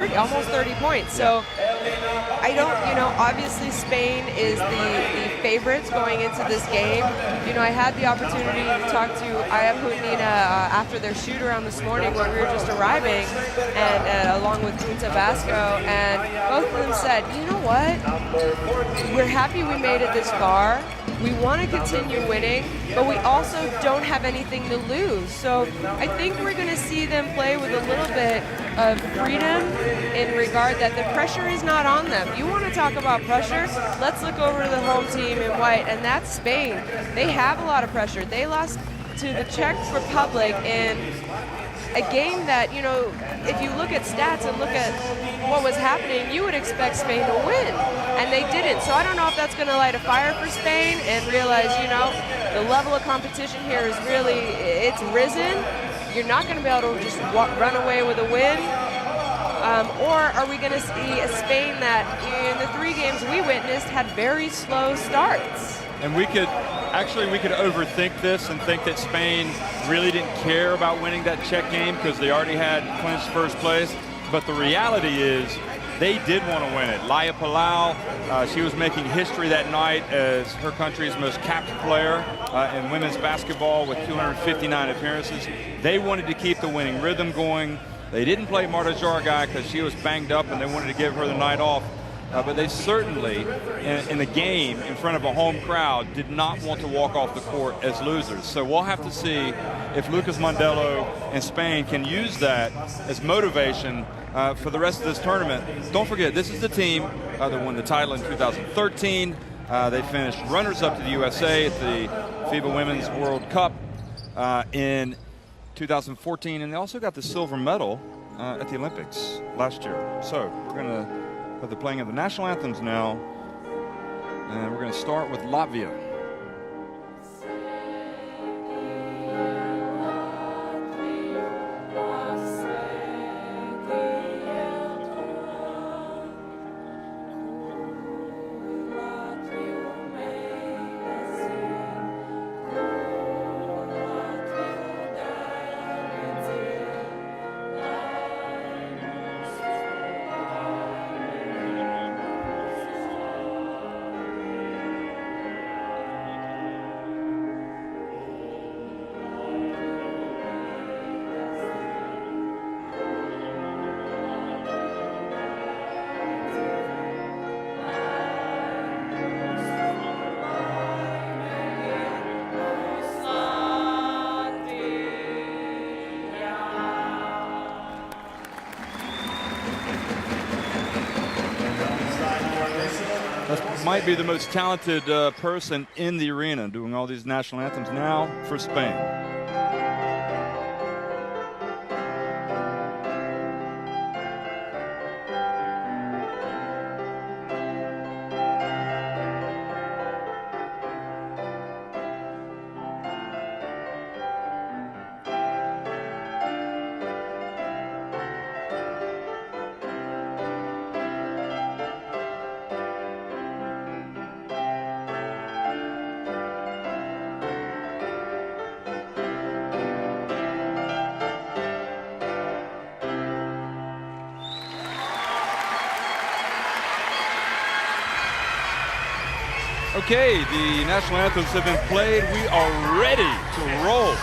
almost 30 points. So I don't, obviously Spain is the favorites going into this game. I had the opportunity to talk to Aya Putnina after their shoot around this morning when we were just arriving, and along with Punta Vasco, and both of them said, you know what, we're happy we made it this far. We want to continue winning, but we also don't have anything to lose. So I think we're going to see them play with a little bit of freedom in regard that the pressure is not on them. You want to talk about pressure? Let's look over to the home team in white, and that's Spain. They have a lot of pressure. They lost to the Czech Republic in a game that, if you look at stats and look at what was happening, you would expect Spain to win, and they didn't. So I don't know if that's going to light a fire for Spain and realize, the level of competition here is really, it's risen. You're not going to be able to just run away with a win. Or are we going to see a Spain that, in the 3 games we witnessed, had very slow starts? And we could overthink this and think that Spain really didn't care about winning that Czech game because they already had clinched first place. But the reality is they did want to win it. Laia Palau, she was making history that night as her country's most capped player in women's basketball with 259 appearances. They wanted to keep the winning rhythm going. They didn't play Marta Jargai because she was banged up and they wanted to give her the night off. But they certainly, in the game, in front of a home crowd, did not want to walk off the court as losers. So we'll have to see if Lucas Mondelo and Spain can use that as motivation for the rest of this tournament. Don't forget, this is the team that won the title in 2013. They finished runners-up to the USA at the FIBA Women's World Cup in 2014, and they also got the silver medal at the Olympics last year. So we're going to have the playing of the national anthems now, and we're going to start with Latvia. Might be the most talented person in the arena doing all these national anthems now for Spain. Okay, the national anthems have been played. We are ready to roll,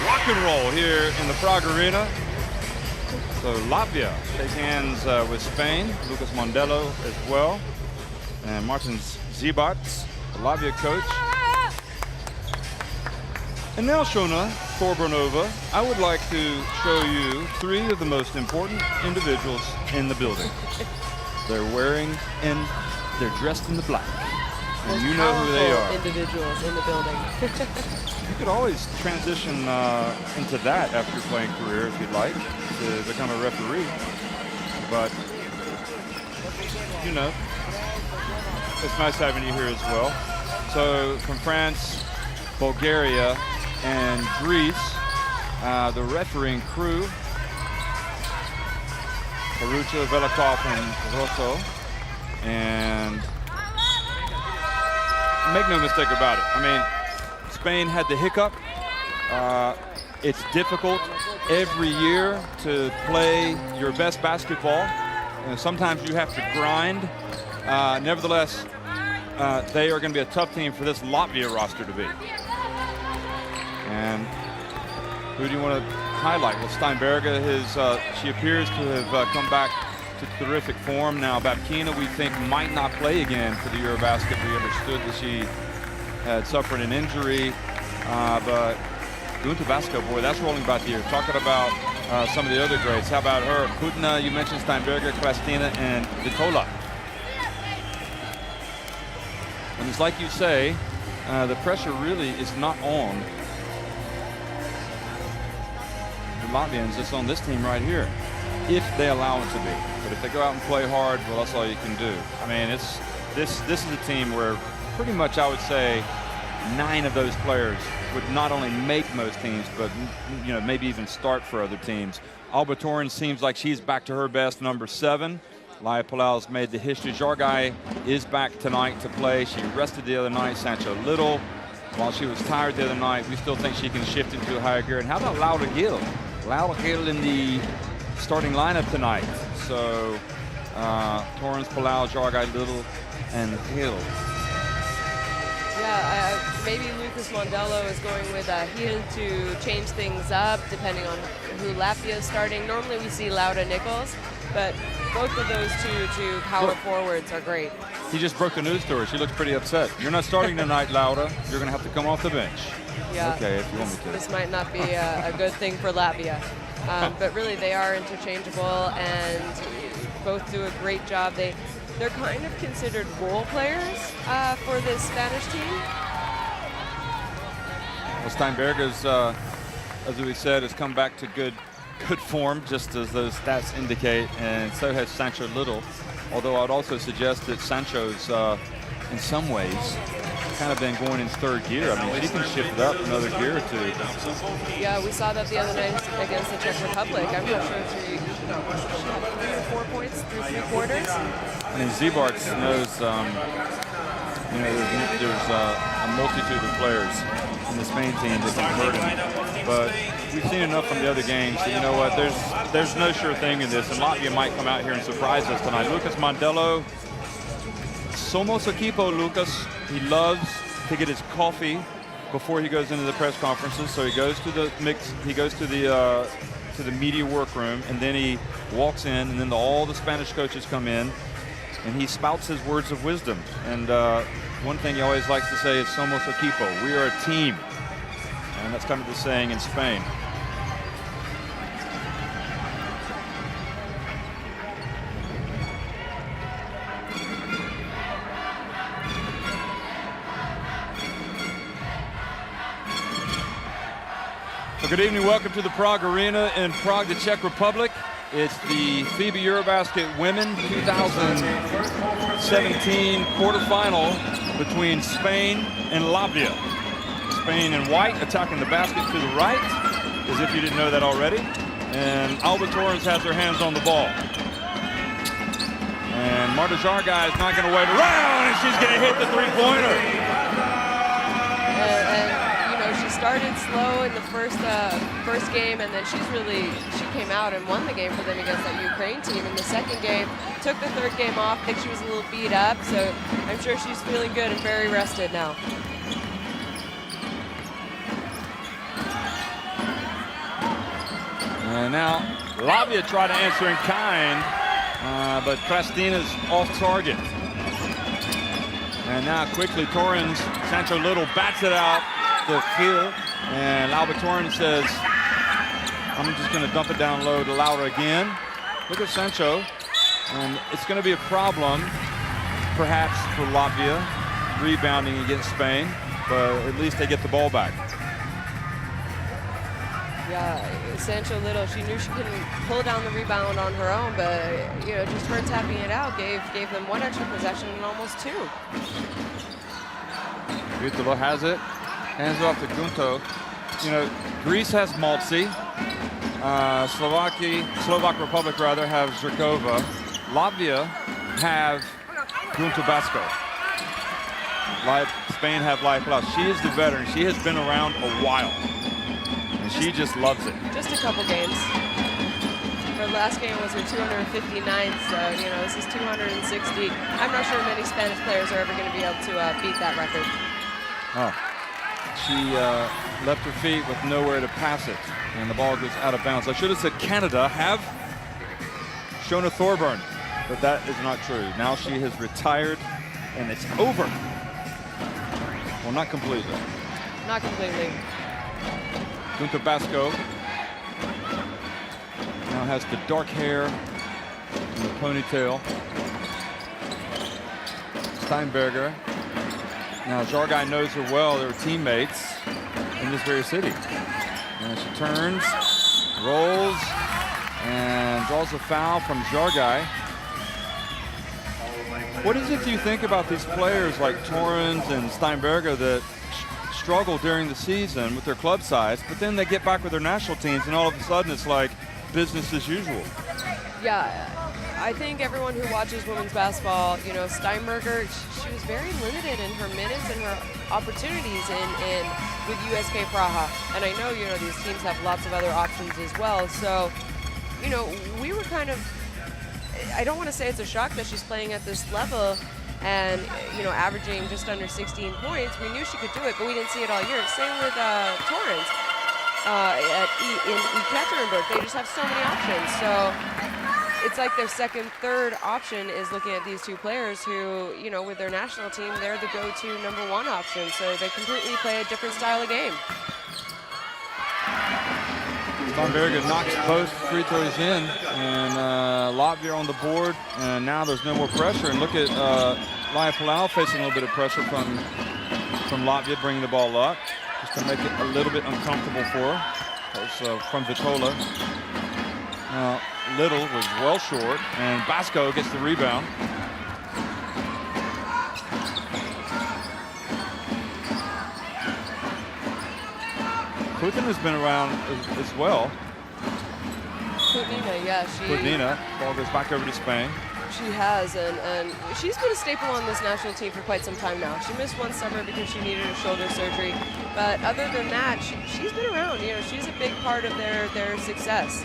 rock and roll here in the Prague Arena. So Latvia shake hands with Spain, Lucas Mondelo as well, and Martin Zibat, the Latvia coach. And now, Shona Korbonova, I would like to show you 3 of the most important individuals in the building. They're dressed in the black. And you know who they are. Individuals in the building. You could always transition into that after your playing career if you'd like, to become a referee. But, it's nice having you here as well. So from France, Bulgaria, and Greece, the refereeing crew, Karucha, Velikov, and Rosso. And make no mistake about it. I mean, Spain had the hiccup. It's difficult every year to play your best basketball sometimes you have to grind. Nevertheless, they are going to be a tough team for this Latvia roster to beat. And who do you want to highlight? Well, Steinberga, she appears to have come back to terrific form. Now, Babkina, we think, might not play again for the EuroBasket. We understood that she had suffered an injury, but Gunta Vasco, boy, that's rolling about the year. Talking about some of the other greats. How about her? Putna, you mentioned Steinberga, Klastina, and Vitola. And it's like you say, the pressure really is not on the Latvians. It's on this team right here, if they allow it to be. But if they go out and play hard, well, that's all you can do. I mean, this is a team where pretty much I would say 9 of those players would not only make most teams, but maybe even start for other teams. Alba Torrens seems like she's back to her best, number 7. Laia Palau's made the history. Jargai is back tonight to play. She rested the other night. Sancho Little, while she was tired the other night, we still think she can shift into a higher gear. And how about Laura Gill? Laura Gill in the starting lineup tonight. So Torrens, Palau, Jargai, Little, and Hill. Yeah, maybe Lucas Mondello is going with Hill to change things up, depending on who Latvia is starting. Normally we see Laura Nichols, but both of those two power forwards are great. He just broke the news to her. She looks pretty upset. You're not starting tonight, Laura. You're going to have to come off the bench. Yeah. Okay, if you want me to. This might not be a good thing for Latvia. But really, they are interchangeable and both do a great job. They're kind of considered role players for this Spanish team. Well, Steinberga's, as we said, has come back to good form, just as those stats indicate, and so has Sancho Little. Although I'd also suggest that Sancho's, in some ways, kind of been going in 3rd gear. I mean, she can shift it up another gear or 2. Yeah, we saw that the other night against the Czech Republic. I'm not sure if she had 3 or 4 points through 3 quarters. I mean, Zebarts knows, there's a multitude of players in the Spain team that can hurt him. But we've seen enough from the other games that, you know what, there's no sure thing in this, and Latvia might come out here and surprise us tonight. Lucas Mondello, somos equipo, Lucas. He loves to get his coffee before he goes into the press conferences. So he goes to the media workroom, and then he walks in, and then all the Spanish coaches come in, and he spouts his words of wisdom. And one thing he always likes to say is somos equipo. We are a team. And that's kind of the saying in Spain. Well, good evening. Welcome to the Prague Arena in Prague, the Czech Republic. It's the FIBA EuroBasket Women 2017 quarterfinal between Spain and Latvia. Spain in white attacking the basket to the right, as if you didn't know that already. And Alba Torrens has her hands on the ball. And Marta Jargai is not going to wait around, and she's going to hit the 3-pointer. She started slow in the first game, and then she came out and won the game for them against that Ukraine team. In the second game, took the 3rd game off. I think she was a little beat up, so I'm sure she's feeling good and very rested now. And now Latvia tried to answer in kind, but Krastina's off target. And now quickly Torrens, Sancho Little bats it out to Hill, and Alba Torrens says, I'm just going to dump it down low to Laura again. Look at Sancho, and it's going to be a problem perhaps for Latvia rebounding against Spain, but at least they get the ball back. Yeah, Sancho Little, she knew she couldn't pull down the rebound on her own, but just her tapping it out gave them 1 extra possession and almost 2. Vitola has it. Hands off to Gunto. Greece has Maltzy. Slovak Republic rather have Zrkova. Latvia have Gunto Basko. Spain have Laia Palau. She is the veteran. She has been around a while. And she just loves it. Just a couple games for last game was her 259th, so, you know, this is 260. I'm not sure many Spanish players are ever going to be able to beat that record. Oh. She left her feet with nowhere to pass it, and the ball goes out of bounds. I should have said Canada have Shona Thorburn, but that is not true. Now she has retired, and it's over. Well, not completely. Not completely. Gunther Basco now has the dark hair and the ponytail. Steinberger. Now, Jargai knows her well. They were teammates in this very city. And she turns, rolls, and draws a foul from Jargai. What is it do you think about these players like Torrens and Steinberger that struggle during the season with their club size, but then they get back with their national teams, and all of a sudden it's like business as usual? Yeah. I think everyone who watches women's basketball, you know, Steinberger, she was very limited in her minutes and her opportunities in with USK Praha. And I know, you know, these teams have lots of other options as well. So, you know, we were kind of, I don't want to say it's a shock that she's playing at this level and, you know, averaging just under 16 points. We knew she could do it, but we didn't see it all year. Same with Torrens in Ekaterinburg. They just have so many options. So it's like their second, third option is looking at these two players who, you know, with their national team, they're the go-to #1 option. So they completely play a different style of game. Steinberger knocks both free throws in, and Latvia on the board, and now there's no more pressure. And look at Laia Palau facing a little bit of pressure from Latvia, bringing the ball up, just to make it a little bit uncomfortable for her. So from Vitola. Little was well short, and Basco gets the rebound. Putin has been around as well. Kutnina, yeah. Kutnina, ball goes back over to Spain. She has, and she's been a staple on this national team for quite some time now. She missed one summer because she needed a shoulder surgery, but other than that, she's been around. You know, she's a big part of their success.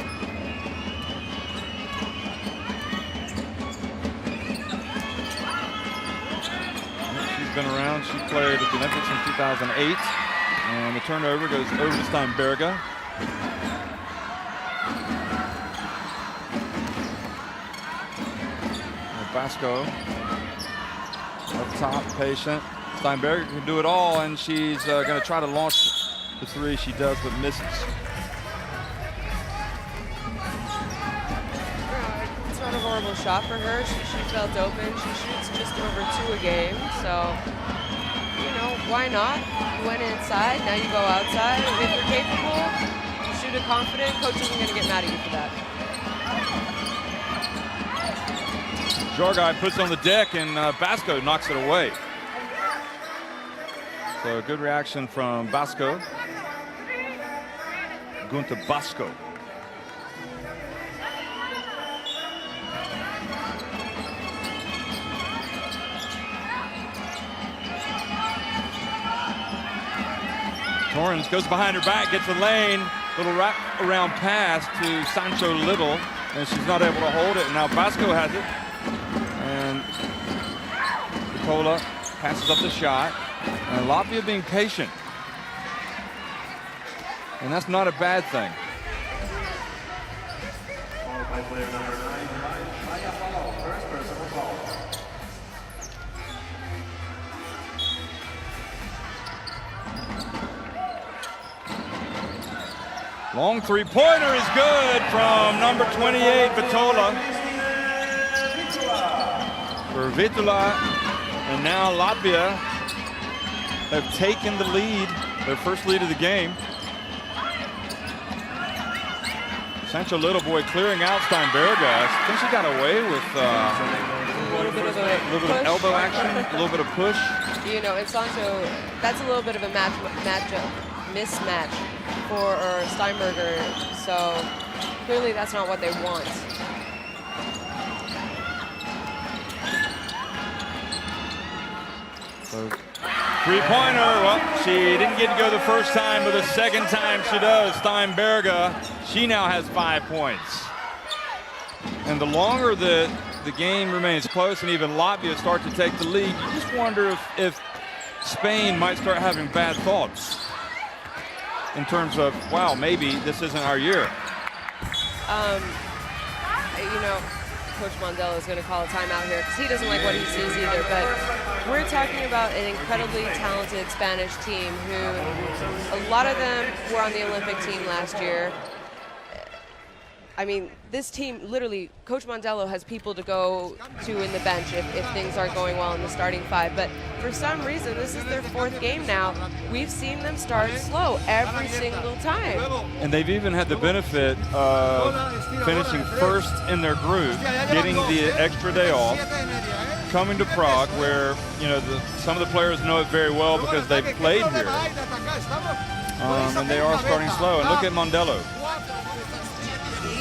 Been around. She played at the Olympics in 2008, and the turnover goes over to Steinberger. Basco up top, patient. Steinberger can do it all, and she's going to try to launch the three. She does, but misses. It's not a horrible shot for her. She felt open. She shoots just over 2 a game, so, you know, why not? You went inside, now you go outside. If you're capable, you shoot it confident, coach isn't going to get mad at you for that. Jargai puts it on the deck, and Basco knocks it away. So a good reaction from Basco. Gunther Basco. Torrens goes behind her back, gets a lane, little wrap around pass to Sancho Little, and she's not able to hold it. And now Basco has it, and Nicola passes up the shot, and Latvia being patient, and that's not a bad thing. Long three-pointer is good from number 28, Vitola. For Vitola, and now Latvia have taken the lead, their first lead of the game. Sancho Little boy clearing out Steinberger. I think she got away with a little bit of elbow action, a little bit of push. You know, and Sancho, that's a little bit of a mismatch for Steinberger, so clearly that's not what they want. So, three-pointer, well, she didn't get to go the first time, but the second time she does. Steinberger, she now has 5 points. And the longer that the game remains close and even Latvia start to take the lead, you just wonder if Spain might start having bad thoughts in terms of, wow, maybe this isn't our year. You know, Coach Mondello is going to call a timeout here because he doesn't like what he sees either. But we're talking about an incredibly talented Spanish team who a lot of them were on the Olympic team last year. I mean, this team, literally, Coach Mondello has people to go to in the bench if things aren't going well in the starting five. But for some reason, this is their 4th game now. We've seen them start slow every single time. And they've even had the benefit of finishing first in their group, getting the extra day off, coming to Prague, where, you know, some of the players know it very well because they've played here. And they are starting slow. And look at Mondello.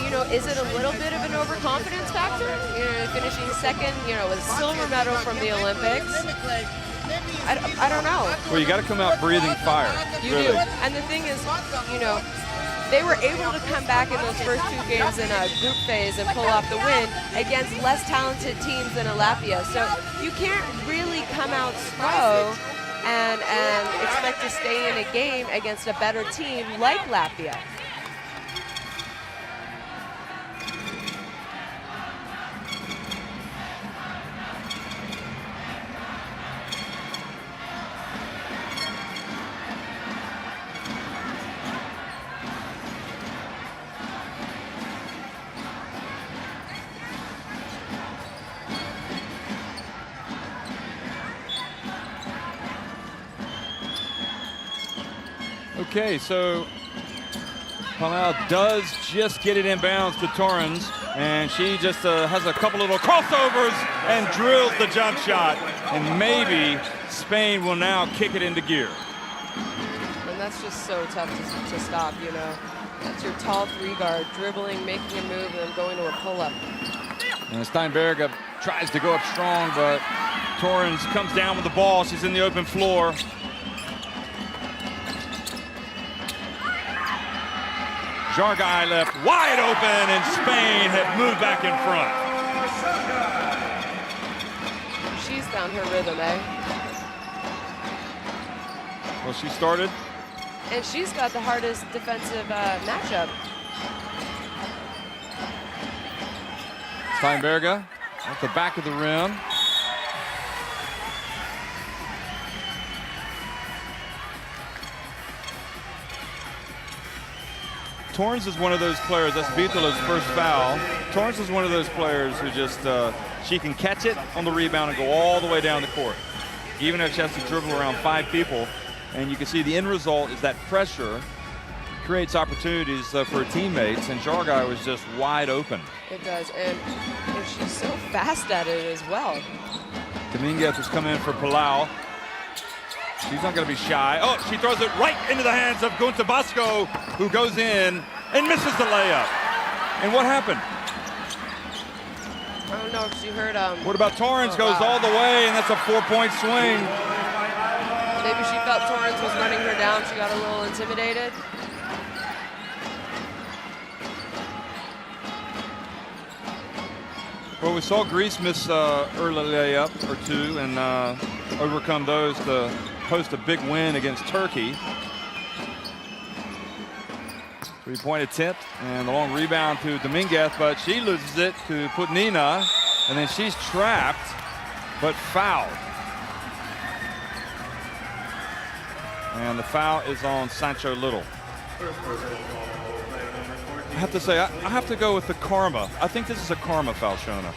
You know, is it a little bit of an overconfidence factor? You know, finishing second, you know, with a silver medal from the Olympics. I don't know. Well, you got to come out breathing fire. You really do. And the thing is, you know, they were able to come back in those first 2 games in a group phase and pull off the win against less talented teams than Latvia. So you can't really come out slow and expect to stay in a game against a better team like Latvia. Okay, so Palau does just get it inbounds to Torrens, and she just has a couple little crossovers and drills the jump shot. And maybe Spain will now kick it into gear. And that's just so tough to stop, you know. That's your tall 3 guard, dribbling, making a move, and then going to a pull-up. And Steinberger tries to go up strong, but Torrens comes down with the ball. She's in the open floor. Jargai left wide open, and Spain had moved back in front. She's found her rhythm, eh? Well, she started. And she's got the hardest defensive matchup. Steinberger at the back of the rim. Torrens is one of those players, that's Vitola's first foul. Torrens is one of those players who just, she can catch it on the rebound and go all the way down the court. Even if she has to dribble around 5 people. And you can see the end result is that pressure creates opportunities for her teammates, and Jargai was just wide open. It does, and she's so fast at it as well. Dominguez has come in for Palau. She's not going to be shy. Oh, she throws it right into the hands of Gunta Basco, who goes in and misses the layup. And what happened? I don't know if she heard. What about Torrens? Goes all the way, and that's a 4-point swing. Maybe she felt Torrens was running her down. She got a little intimidated. Well, we saw Greece miss early layup or 2 and overcome those to post a big win against Turkey. 3-point attempt and the long rebound to Dominguez, but she loses it to Putnina, and then she's trapped but fouled. And the foul is on Sancho Little. I have to say, I have to go with the karma. I think this is a karma foul, Shona.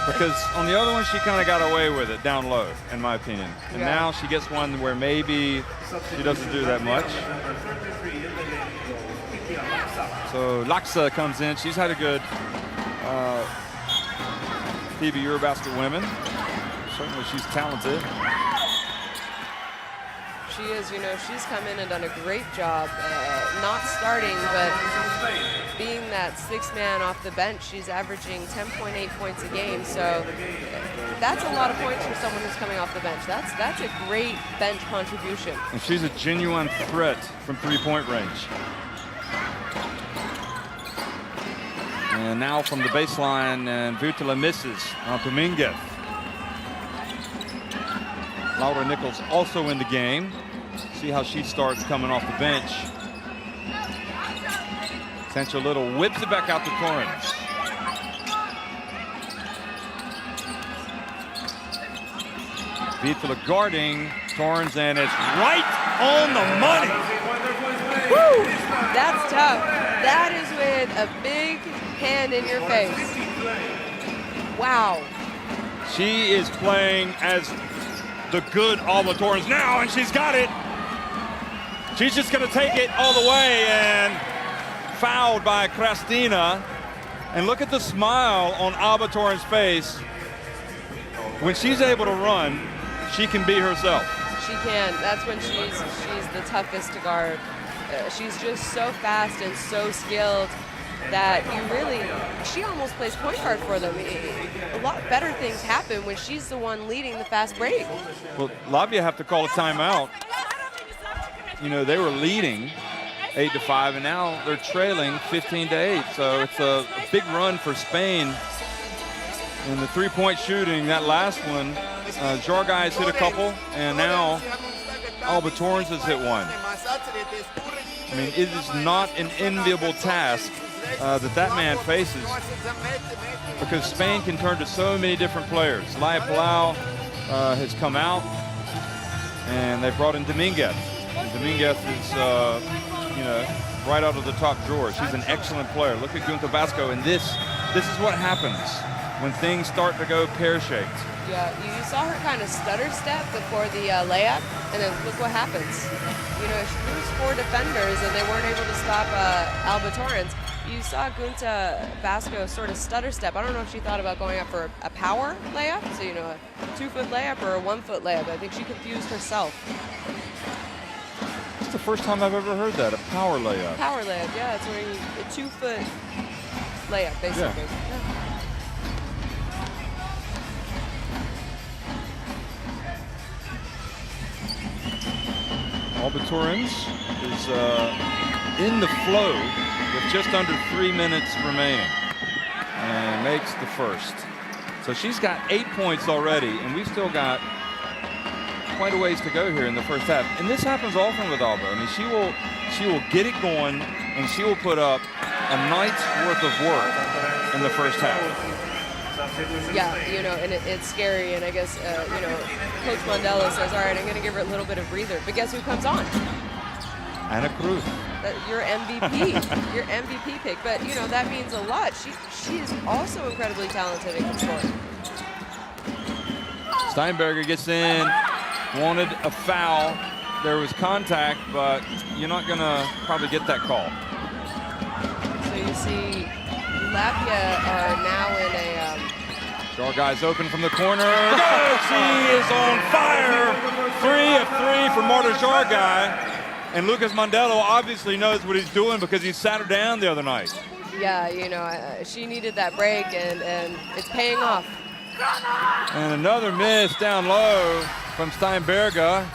Because on the other one, she kind of got away with it down low, in my opinion. And now she gets one where maybe she doesn't do that much. So Laksa comes in. She's had a good FIBA EuroBasket women. Certainly she's talented. She is, you know, she's come in and done a great job, not starting, but being that 6th man off the bench. She's averaging 10.8 points a game, so that's a lot of points for someone who's coming off the bench. That's a great bench contribution. And she's a genuine threat from 3-point range. And now from the baseline, and Vutila misses on Dominguez. Laura Nichols also in the game. See how she starts coming off the bench. Sancho Little whips it back out to Torrens. Vutila guarding Torrens, and it's right on the money. Woo! That's tough. That is with a big hand in your face. Wow. She is playing as the good Alba Torrens now, and she's got it. She's just going to take it all the way, and fouled by Cristina. And look at the smile on Alba Torrens' face. When she's able to run, she can be herself. She can. That's when she's the toughest to guard. She's just so fast and so skilled that she almost plays point guard for them. A lot better things happen when she's the one leading the fast break. Well, Latvia have to call a timeout. You know, they were leading 8-5, and now they're trailing 15-8. So it's a big run for Spain. And the three-point shooting, that last one, Jargai's hit a couple, and now Alba Torrens has hit one. I mean, it is not an enviable task that man faces, because Spain can turn to so many different players. Laia Palau has come out, and they brought in Dominguez. And Dominguez is, right out of the top drawer. She's an excellent player. Look at Gunta Vasco, and this is what happens when things start to go pear-shaped. Yeah, you saw her kind of stutter step before the layup, and then look what happens. You know, she was 4 defenders, and they weren't able to stop Alba Torrens. You saw Gunta Vasco sort of stutter step. I don't know if she thought about going up for a power layup, so, you know, a 2-foot layup or a 1-foot layup. I think she confused herself. It's the first time I've ever heard that, a power layup. Power layup, yeah. It's where a 2-foot layup, basically. Yeah. Alba Torrens is in the flow with just under 3 minutes remaining, and makes the first. So she's got 8 points already, and we've still got quite a ways to go here in the first half. And this happens often with Alba. I mean, she will get it going, and she will put up a night's worth of work in the first half. Yeah, you know, and it's scary, and I guess, you know, Coach Mandela says, all right, I'm going to give her a little bit of breather. But guess who comes on? Ana Cruz. Your MVP, your MVP pick. But, you know, that means a lot. She is also incredibly talented and can score. Steinberger gets in, wanted a foul. There was contact, but you're not going to probably get that call. So you see Latvia are now in a... Jargai's open from the corner. Good! She is on fire. 3 of 3 for Marta Jargai. And Lucas Mandela obviously knows what he's doing because he sat her down the other night. Yeah, you know, she needed that break, and it's paying off. And another miss down low from Steinberger.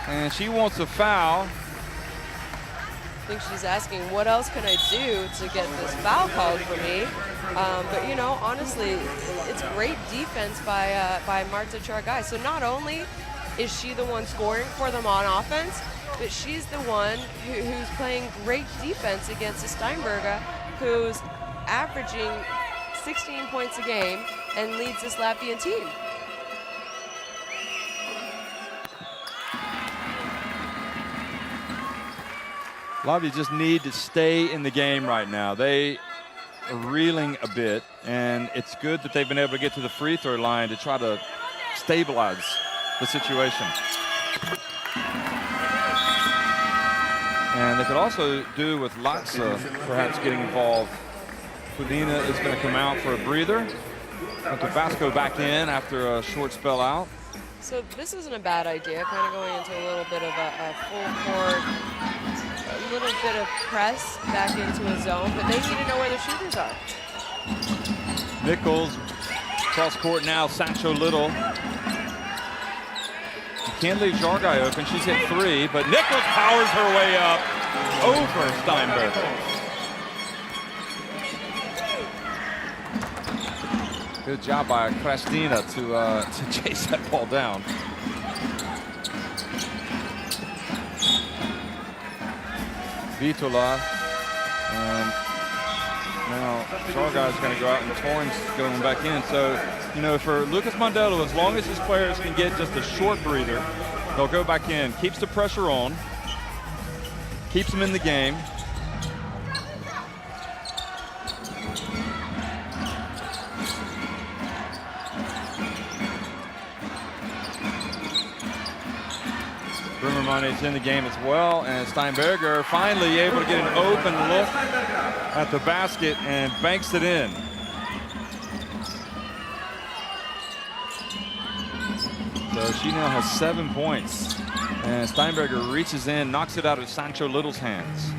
And she wants a foul. I think she's asking, what else can I do to get this foul called for me? But, you know, honestly, it's great defense by Marta Jargai. So not only is she the one scoring for them on offense, but she's the one who's playing great defense against a Steinberger who's averaging 16 points a game and leads this Latvian team. Latvia just need to stay in the game right now. They are reeling a bit, and it's good that they've been able to get to the free throw line to try to stabilize the situation. And they could also do with Latza perhaps getting involved. Kudina is going to come out for a breather. Vasco back in after a short spell out. So this isn't a bad idea, kind of going into a little bit of a full court, a little bit of press back into a zone, but they need to know where the shooters are. Nichols cross court now, Sancho Little. You can't leave Jargai open. She's hit 3, but Nichols powers her way up over Steinberger. Good job by Krastina to chase that ball down. Vitola. Now Shargard's going to go out and Torrance going back in. So, you know, for Lucas Mondello, as long as his players can get just a short breather, they'll go back in. Keeps the pressure on. Keeps them in the game. Brummerman's in the game as well, and Steinberger finally able to get an open look at the basket and banks it in. So she now has 7 points, and Steinberger reaches in, knocks it out of Sancho Little's hands.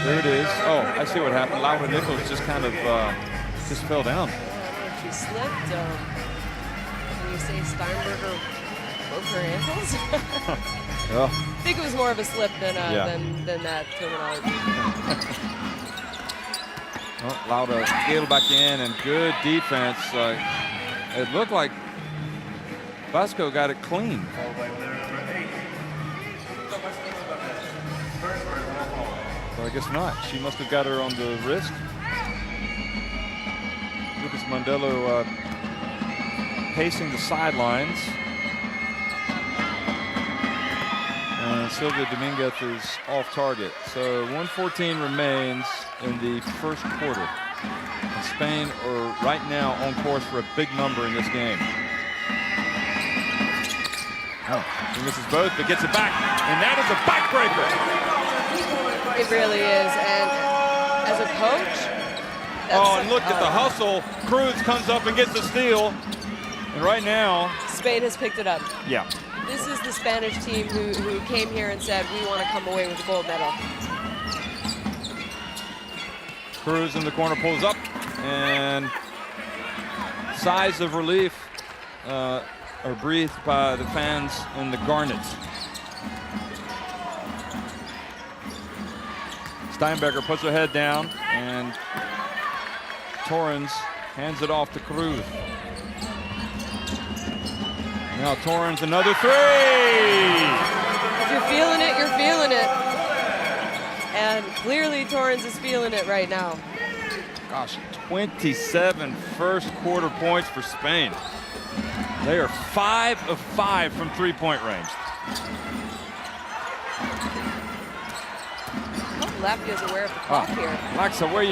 There it is. Oh, I see what happened. Laura Nichols just kind of just fell down. She slipped. You say Steinberger broke her ankles? Well, I think it was more of a slip than that terminology. Well, Lauda scaled back in, and good defense. It looked like Vasco got it clean. Well, I guess not. She must have got her on the wrist. Lucas Mondello pacing the sidelines. And Sylvia Dominguez is off target. So 1:14 remains in the first quarter. And Spain are right now on course for a big number in this game. Oh, he misses both, but gets it back. And that is a backbreaker. It really is. And as a coach, and look at the hustle. Cruz comes up and gets the steal. And right now, Spain has picked it up. Yeah. This is the Spanish team who came here and said, we want to come away with the gold medal. Cruz in the corner pulls up, and sighs of relief are breathed by the fans in the Garnets. Steinberger puts her head down, and Torrens hands it off to Cruz. Now Torrens, another three! If you're feeling it, you're feeling it. And clearly Torrens is feeling it right now. Gosh, 27 first quarter points for Spain. They are 5 of 5 from three-point range. I hope Latvia's aware of the clock here. Alexa, where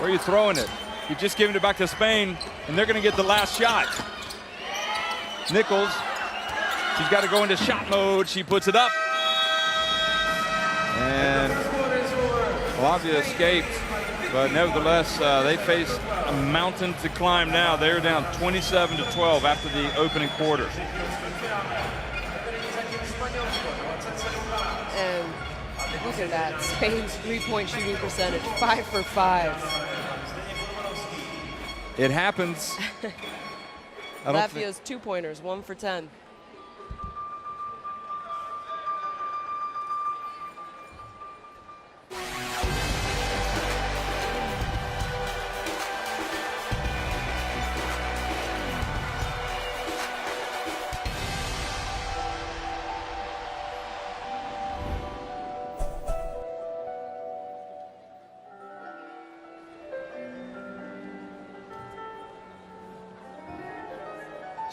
are you throwing it? You've just given it back to Spain, and they're going to get the last shot. Nichols, she's got to go into shot mode. She puts it up. And Latvia escaped, but nevertheless, they face a mountain to climb now. They're down 27-12 after the opening quarter. And look at that, Spain's three-point shooting percentage, 5 for 5. It happens. Latvia's two-pointers, 1 for 10.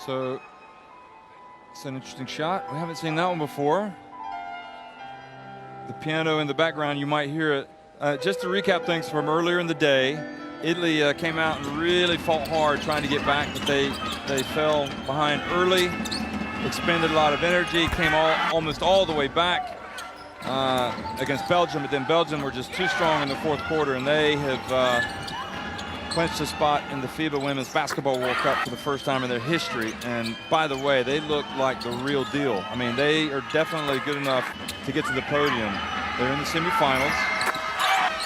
So it's an interesting shot. We haven't seen that one before. The piano in the background, you might hear it. Just to recap things from earlier in the day, Italy came out and really fought hard trying to get back, but they fell behind early, expended a lot of energy, came almost all the way back against Belgium, but then Belgium were just too strong in the fourth quarter, and they have clinched a spot in the FIBA Women's Basketball World Cup for the first time in their history. And by the way, they look like the real deal. I mean, they are definitely good enough to get to the podium. They're in the semifinals.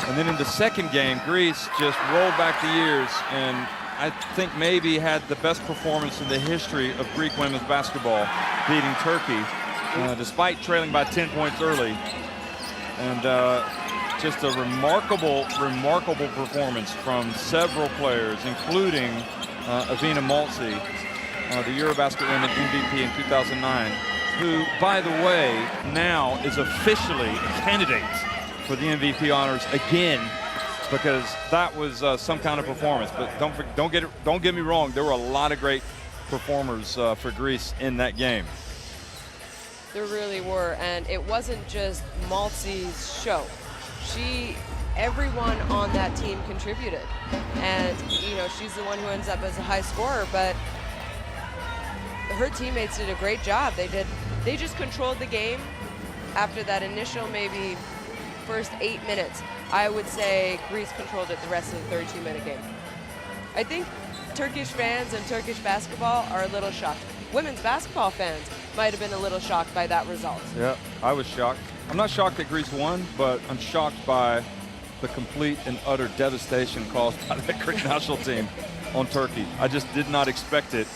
And then in the second game, Greece just rolled back the years and I think maybe had the best performance in the history of Greek women's basketball, beating Turkey, despite trailing by 10 points early. And just a remarkable performance from several players, including Evina Maltzy, the EuroBasket Women MVP in 2009, who, by the way, now is officially a candidate for the MVP honors again, because that was some kind of performance. But don't get me wrong, there were a lot of great performers for Greece in that game. There really were, and it wasn't just Maltzy's show. Everyone on that team contributed, and she's the one who ends up as a high scorer, but her teammates did a great job. They just controlled the game after that initial maybe first 8 minutes. I would say Greece controlled it the rest of the 32-minute game. I think Turkish fans and Turkish basketball are a little shocked. Women's basketball fans might have been a little shocked by that result. Yeah, I was shocked. I'm not shocked that Greece won, but I'm shocked by the complete and utter devastation caused by the Greek national team on Turkey. I just did not expect it.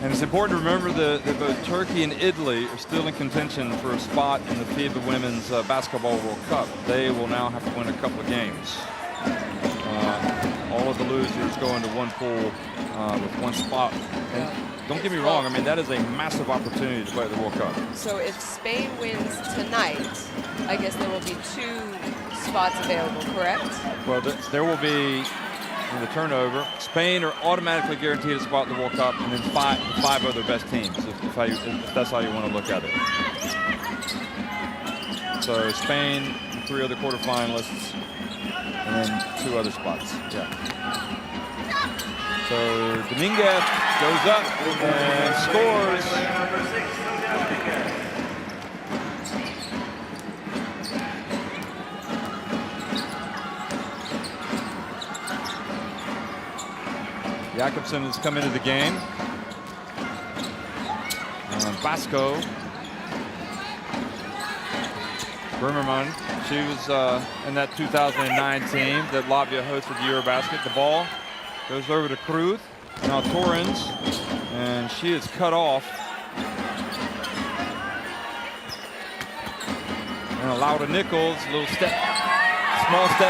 And it's important to remember that both Turkey and Italy are still in contention for a spot in the FIBA Women's Basketball World Cup. They will now have to win a couple of games. All of the losers go into one pool with one spot. And don't get me wrong, I mean, that is a massive opportunity to play at the World Cup. So if Spain wins tonight, I guess there will be 2 spots available, correct? Well, there will be, in the turnover, Spain are automatically guaranteed a spot in the World Cup, and then five other best teams, if that's how you want to look at it. So Spain, 3 other quarterfinalists, and then 2 other spots. Yeah. So Dominguez goes up and scores. Jakobsen has come into the game. Vasco. Bermerman, she was in that 2009 team that Latvia hosted the EuroBasket. The ball goes over to Cruz. Now Torrens, and she is cut off. And Laura Nichols, small step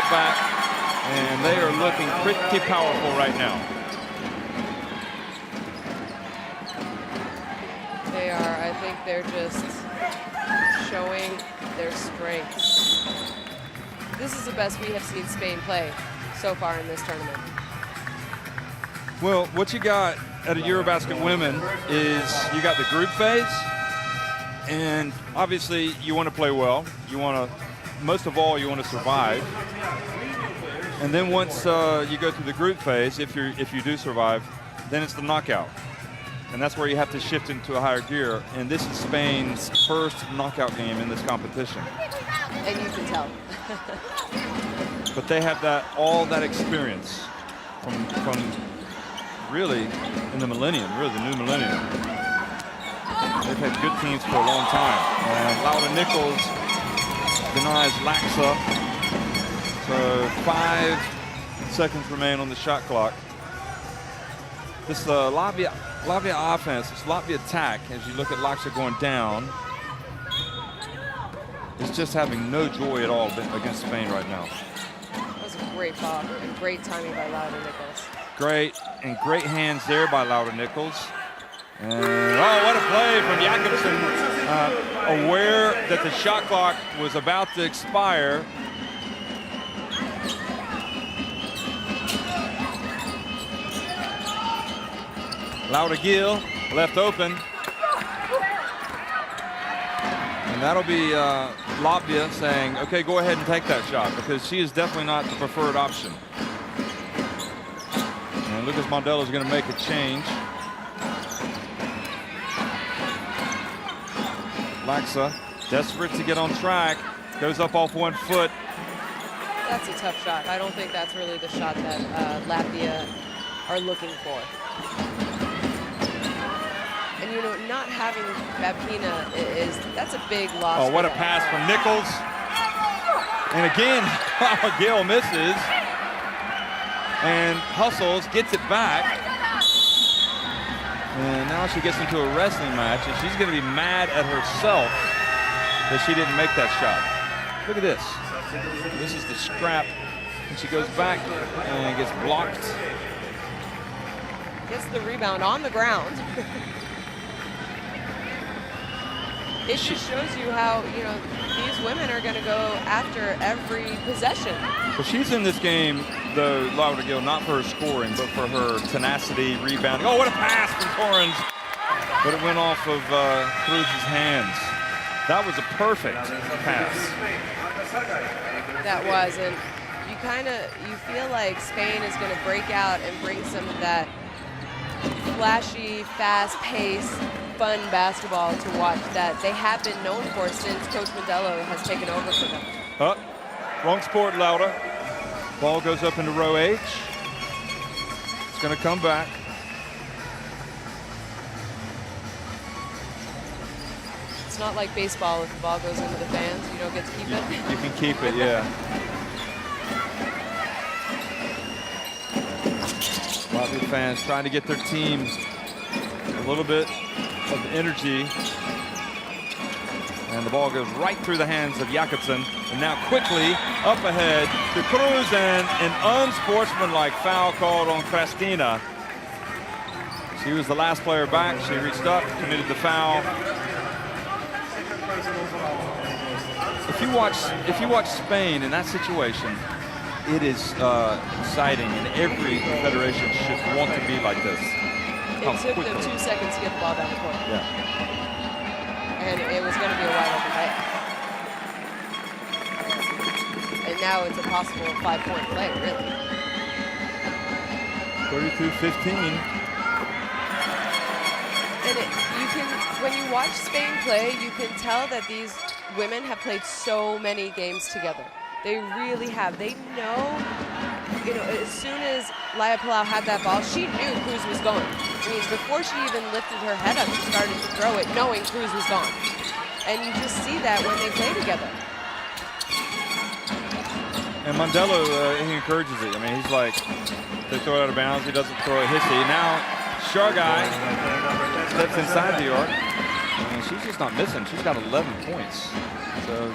back, and they are looking pretty powerful right now. They are. I think they're just showing their strengths. This is the best we have seen Spain play so far in this tournament. Well, what you got at a EuroBasket Women is you got the group phase, and obviously you want to play well. You want to, most of all, you want to survive. And then once you go through the group phase, if you do survive, then it's the knockout. And that's where you have to shift into a higher gear. And this is Spain's first knockout game in this competition. And you can tell. But they have all that experience from really in the millennium, really the new millennium. They've had good teams for a long time. And Laura Nichols denies Laxa. So 5 seconds remain on the shot clock. This Latvia offense, this Latvia attack, as you look at Laxa going down, is just having no joy at all against Spain right now. That was a great ball and great timing by Laura Nichols. Great hands there by Laura Nichols. And oh, what a play from Jakobsen, aware that the shot clock was about to expire. Laura Gil left open. And that'll be Latvia saying, okay, go ahead and take that shot, because she is definitely not the preferred option. And Lucas Mondelo is going to make a change. Laxa, desperate to get on track, goes up off 1 foot. That's a tough shot. I don't think that's really the shot that Latvia are looking for. And not having Babkina that's a big loss. Oh, what a pass from Nichols. And again, Gil misses. And hustles, gets it back. And now she gets into a wrestling match, and she's going to be mad at herself that she didn't make that shot. Look at this. This is the scrap. And she goes back and gets blocked. Gets the rebound on the ground. It just shows you how, you know, these women are going to go after every possession. Well, she's in this game, though, Laura Gill, not for her scoring, but for her tenacity, rebounding. Oh, what a pass from Torrens. But it went off of Cruz's hands. That was a perfect pass. That was, and you feel like Spain is going to break out and bring some of that flashy, fast-paced, fun basketball to watch that they have been known for since Coach Modelo has taken over for them. Oh, wrong sport, Lauda. Ball goes up into row H. It's going to come back. It's not like baseball. If the ball goes into the fans, you don't get to keep it. You can keep it, yeah. Latvia fans trying to get their team a little bit of energy. And the ball goes right through the hands of Jakobsen. And now quickly up ahead to Cruz, and an unsportsmanlike foul called on Cristina. She was the last player back. She reached up, committed the foul. If you watch Spain in that situation, it is exciting, and every federation should want to be like this. It took them 2 seconds to get the ball down the court. Yeah. And it was going to be a wide open layup. And now it's a possible 5-point play, really. 32-15. And when you watch Spain play, you can tell that these women have played so many games together. They really have. They know, you know, as soon as Laia Palau had that ball, she knew Cruz was going. I mean, before she even lifted her head up, she started to throw it, knowing Cruz was gone. And you just see that when they play together. And Modelo, he encourages it. I mean, he's like, they throw it out of bounds, he doesn't throw it hissy. Now, Shargai steps inside the arc, and she's just not missing. She's got 11 points. So,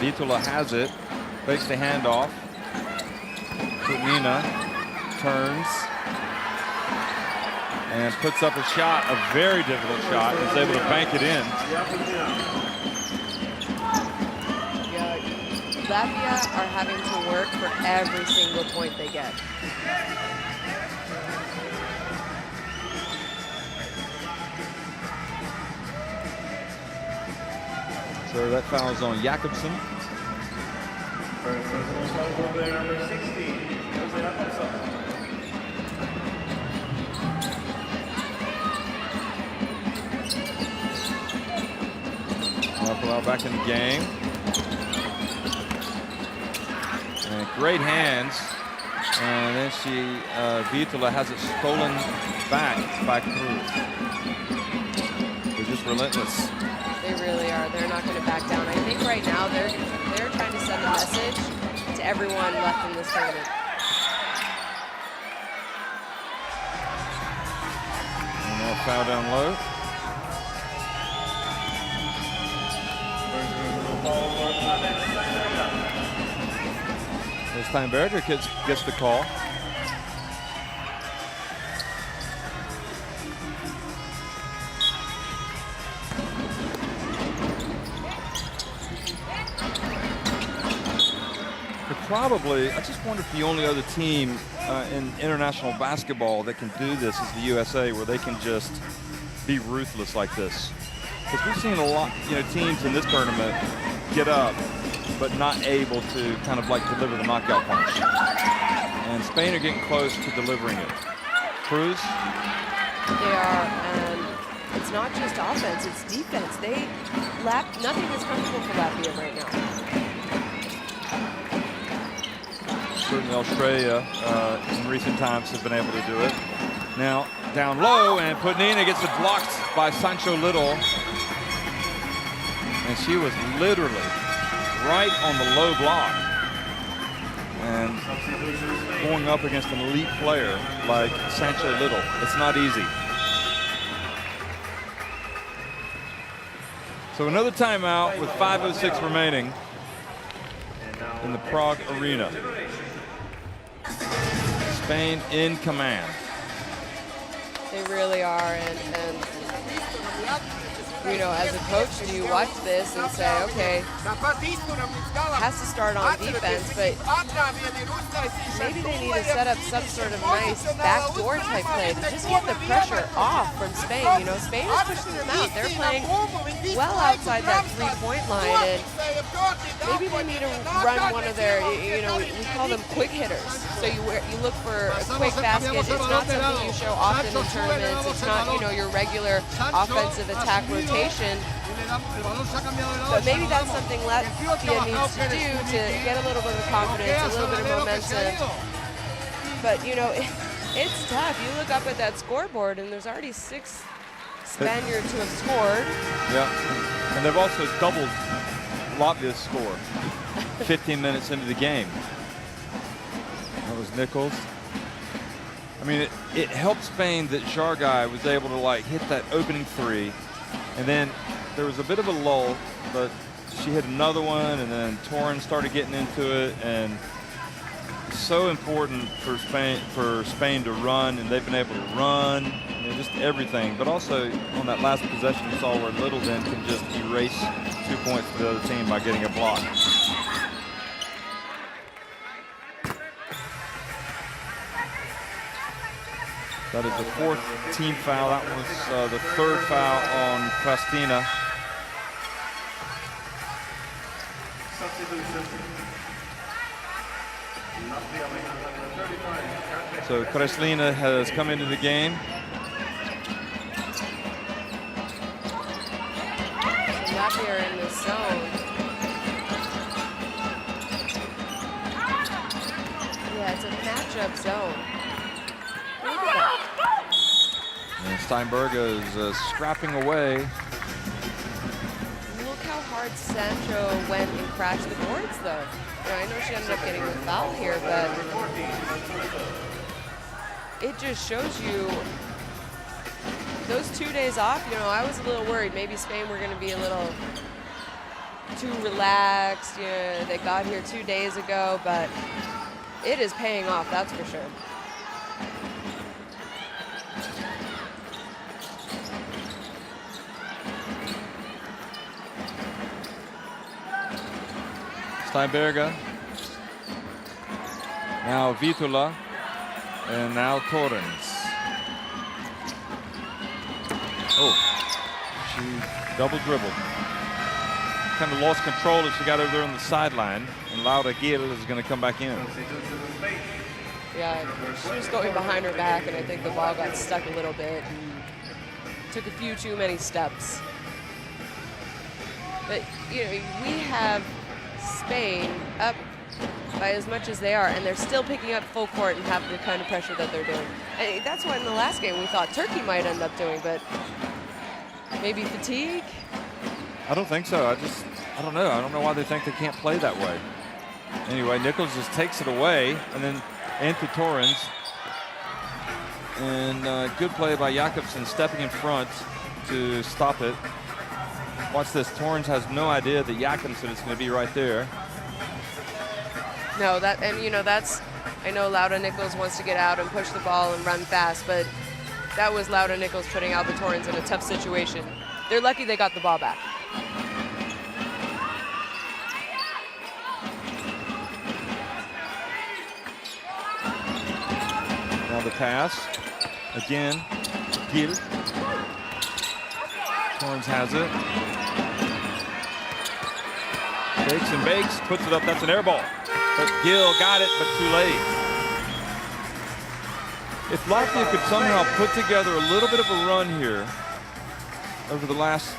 Vitula has it, fakes the handoff. Nina turns and puts up a shot, a very difficult shot, and is able to bank it in. Yeah, Latvia are having to work for every single point they get. So that foul's on Jakobsen. Back in the game. And great hands. And then Vitula has it stolen back by Cruz. They're just relentless. They really are. They're not going to back down. I think right now they're trying to send a message to everyone left in this tournament. And now foul down low. This time Berger gets the call. Probably, I just wonder if the only other team in international basketball that can do this is the USA, where they can just be ruthless like this. Because we've seen a lot, teams in this tournament get up, but not able to kind of like deliver the knockout punch. And Spain are getting close to delivering it. Cruz? They are, and it's not just offense, it's defense. Nothing is comfortable for Latvia right now. Certainly Australia in recent times have been able to do it. Now down low, and Putnina gets it blocked by Sancho Little. And she was literally right on the low block. And going up against an elite player like Sancho Little, it's not easy. So another timeout with 5:06 remaining in the Prague arena. Spain in command. They really are, and you know, as a coach, do you watch this and say, okay, has to start on defense, but maybe they need to set up some sort of nice backdoor type play to just get the pressure off from Spain. You know, Spain is pushing them out. They're playing well outside that three-point line, and maybe they need to run one of their, you know, we call them quick hitters. So you look for a quick basket. It's not something you show often in tournaments. It's not, you know, your regular offensive attack rotation. But maybe that's something Latvia needs to do to get a little bit of confidence, a little bit of momentum. But, you know, it's tough. You look up at that scoreboard, and there's already 6 Spaniards who have scored. Yeah, and they've also doubled Latvia's score 15 minutes into the game. That was Nichols. I mean, it helped Spain that Jargai was able to, like, hit that opening three. And then there was a bit of a lull, but she hit another one, and then Torrens started getting into it. And so important for Spain to run, and they've been able to run, you know, just everything. But also on that last possession, you saw where Little then can just erase 2 points for the other team by getting a block. That is the 4th team foul. That was the 3rd foul on Kristina. So Kristina has come into the game. Latvia in this zone. Yeah, it's a matchup zone. And Steinberger is scrapping away. Look how hard Sancho went and crashed the boards, though. You know, I know she ended up getting the foul here, but it just shows you those 2 days off. You know, I was a little worried. Maybe Spain were going to be a little too relaxed. You know, they got here 2 days ago, but it is paying off, that's for sure. Steinberger, now Vitula, and now Torrens. Oh, she double dribbled. Kind of lost control as she got over there on the sideline, and Laura Gil is going to come back in. Yeah, she was going behind her back, and I think the ball got stuck a little bit and took a few too many steps. But, you know, we have Spain up by as much as they are, and they're still picking up full court and have the kind of pressure that they're doing. And that's what in the last game we thought Turkey might end up doing, but maybe fatigue? I don't think so. I don't know. I don't know why they think they can't play that way. Anyway, Nichols just takes it away, and then into Torrens. And good play by Jakobsen stepping in front to stop it. Watch this. Torrens has no idea that Jakobsen is going to be right there. No, and you know, I know Laura Nichols wants to get out and push the ball and run fast, but that was Laura Nichols putting Alba Torrens in a tough situation. They're lucky they got the ball back. Now the pass. Again, Gil. Torrens has it. Shakes and bakes, puts it up. That's an air ball. But Gil got it, but too late. If Latvia could somehow put together a little bit of a run here over the last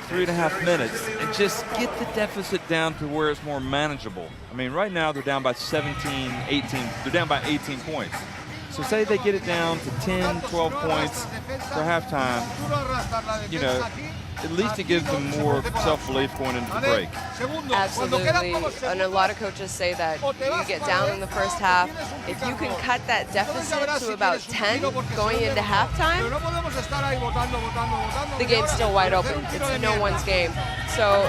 3.5 minutes and just get the deficit down to where it's more manageable. I mean, right now they're down by 17, 18. They're down by 18 points. So say they get it down to 10, 12 points for halftime, you know, at least it gives them more self-belief going into the break. Absolutely, and a lot of coaches say that you get down in the first half, if you can cut that deficit to about 10 going into halftime, the game's still wide open. It's no one's game. So,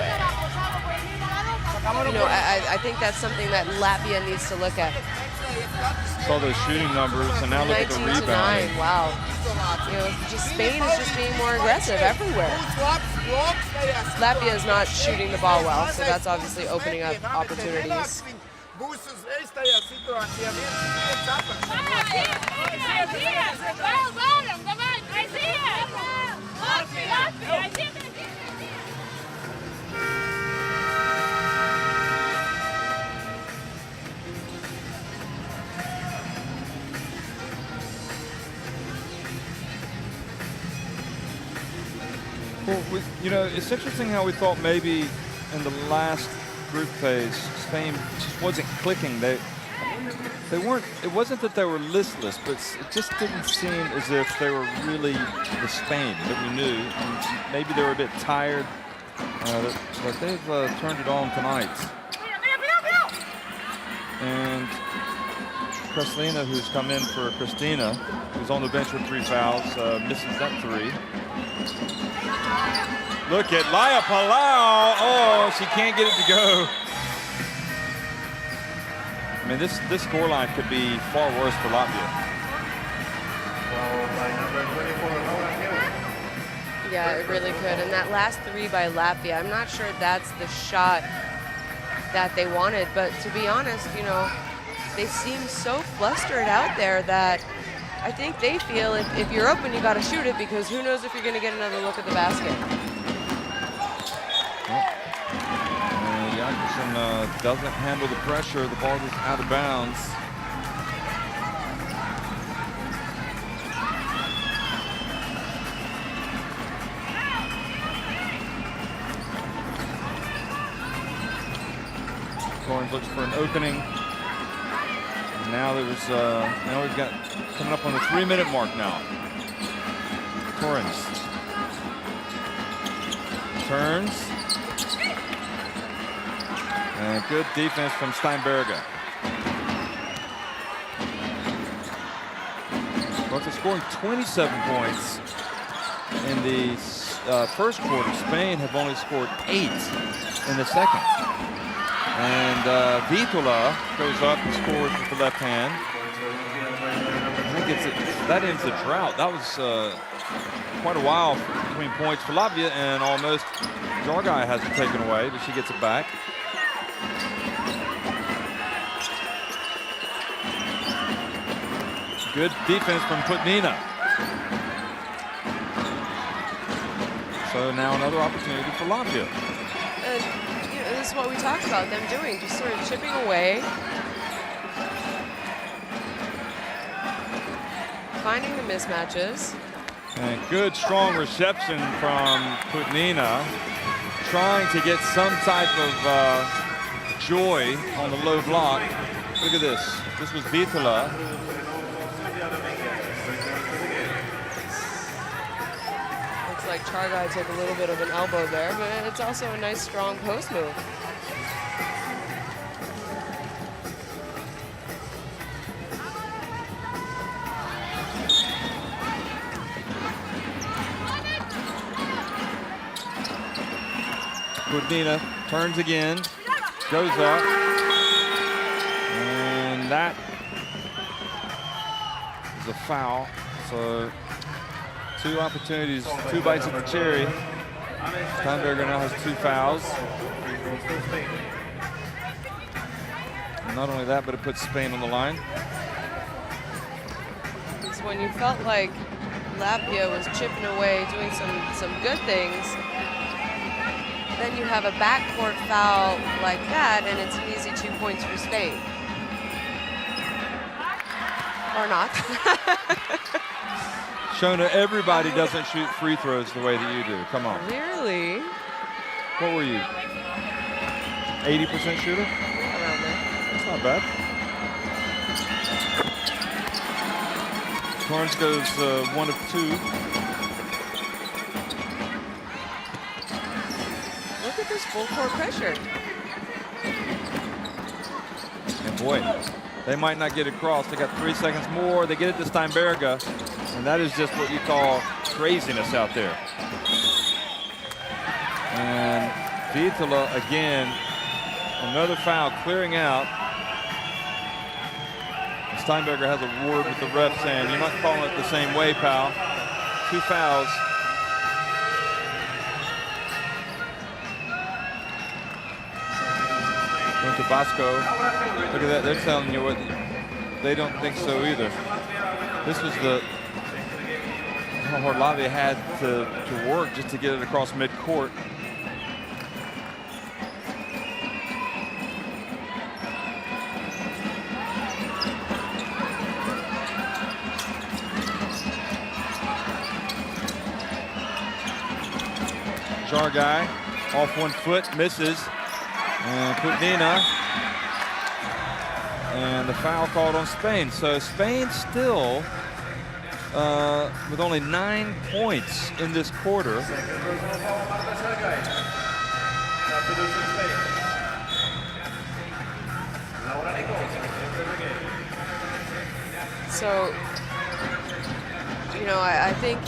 you know, I think that's something that Latvia needs to look at. Saw those shooting numbers, and now look at the 19 to rebounding. 9, wow. You know, just Spain is just being more aggressive everywhere. Latvia is not shooting the ball well, so that's obviously opening up opportunities. Well, you know, it's interesting how we thought maybe in the last group phase, Spain just wasn't clicking. They weren't, it wasn't that they were listless, but it just didn't seem as if they were really the Spain that we knew. And maybe they were a bit tired, but they've turned it on tonight. And Kreslina, who's come in for Christina, who's on the bench with 3 fouls, misses that 3. Look at Laia Palau. Oh, she can't get it to go. I mean, this scoreline could be far worse for Latvia. Yeah, it really could. And that last 3 by Latvia, I'm not sure that's the shot that they wanted. But to be honest, you know, they seem so flustered out there that I think they feel if you're open, you got to shoot it, because who knows if you're going to get another look at the basket. Jakobsen doesn't handle the pressure. The ball is out of bounds. Torrens looks for an opening. And now now we've got coming up on the 3-minute mark now. Torrens turns. And good defense from Steinberger. Well, after scoring 27 points in the first quarter, Spain have only scored 8 in the second. And Vitola goes up and scores with the left hand. That ends the drought. That was quite a while between points for Latvia, and almost Jargai has it taken away, but she gets it back. Good defense from Putnina. So now another opportunity for Latvia. You know, this is what we talked about them doing, just sort of chipping away, finding the mismatches. And good, strong reception from Putnina, trying to get some type of joy on the low block. Look at this. This was Vitola. Looks like Chargai took a little bit of an elbow there, but it's also a nice, strong post move. Putnina turns again, goes up, and that is a foul. So 2 opportunities, 2 bites at the cherry. Steinberger now has 2 fouls. And not only that, but it puts Spain on the line. So when you felt like Latvia was chipping away, doing some good things, then you have a backcourt foul like that, and it's an easy 2 points for Spain. Or not. Shona, everybody doesn't shoot free throws the way that you do. Come on. Really? What were you? 80% shooter? Around there. That's not bad. Torrance goes 1 of 2. Look at this full court pressure. And boy, they might not get across. They got 3 seconds more. They get it to Steinberger, and that is just what you call craziness out there. And Viitola again, another foul clearing out. Steinberger has a word with the ref saying, "You're not calling it the same way, pal." 2 fouls. Going to Bosco. Look at that. They're telling you what they don't think so either. This was how hard Latvia had to work just to get it across midcourt. Jargai off 1 foot, misses. And Putnina. And the foul called on Spain. So Spain still with only 9 points in this quarter. So, you know, I think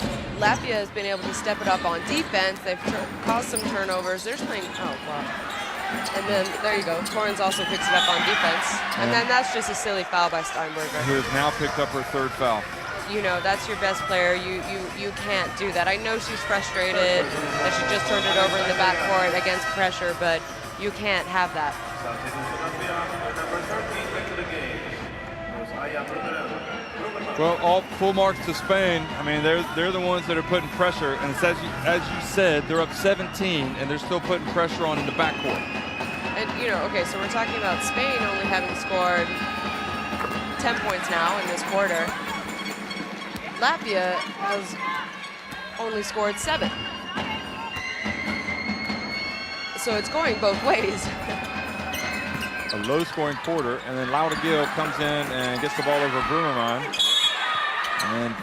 Latvia has been able to step it up on defense. They've caused some turnovers. They're playing, oh, wow. And then, there you go. Torrance also picks it up on defense. And then that's just a silly foul by Steinberger. Who has now picked up her 3rd foul. You know, that's your best player. You can't do that. I know she's frustrated that she just turned it over in the backcourt against pressure, but you can't have that. Well, all full marks to Spain. I mean, they're the ones that are putting pressure, and it's as you said, they're up 17, and they're still putting pressure on in the backcourt. And you know, okay, so we're talking about Spain only having scored 10 points now in this quarter. Latvia has only scored 7. So it's going both ways. A low-scoring quarter, and then Lauderdale comes in and gets the ball over Brunerman, and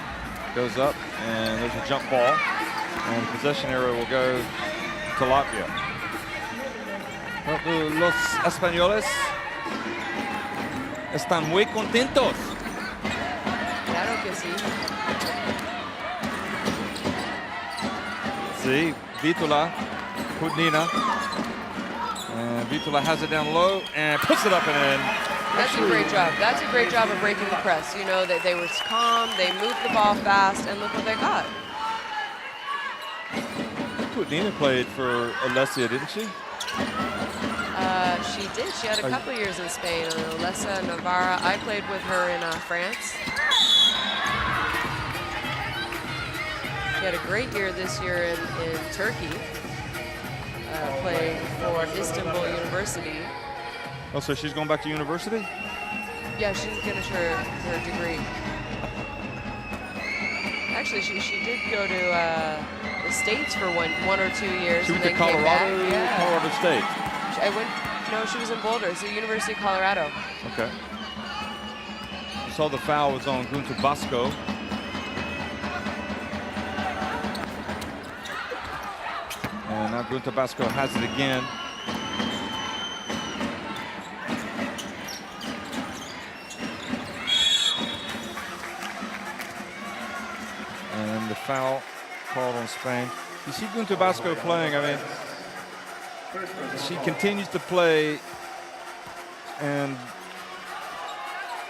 goes up, and there's a jump ball, and the possession area will go to Latvia. Los españoles están muy contentos. Claro que sí. See, Viitola, Putnina, and Viitola has it down low and puts it up and in. That's a great job. That's a great job of breaking the press. You know, that they were calm, they moved the ball fast, and look what they got. Putnina played for Alessia, didn't she? She did. She had a couple years in Spain. Alessa Navarra. I played with her in France. She had a great year this year in Turkey, playing for Istanbul University. Oh, so she's going back to university? Yeah, she didn't finish her degree. Actually, she did go to the States for one or 2 years. She went and to then came back. Colorado, Yeah. Colorado State. No, she was in Boulder, so University of Colorado. Okay. I saw the foul was on Gunter Bosco. And now Gunter Bosco has it again. And the foul called on Spain. You see Gunter Bosco playing, I mean, she continues to play, and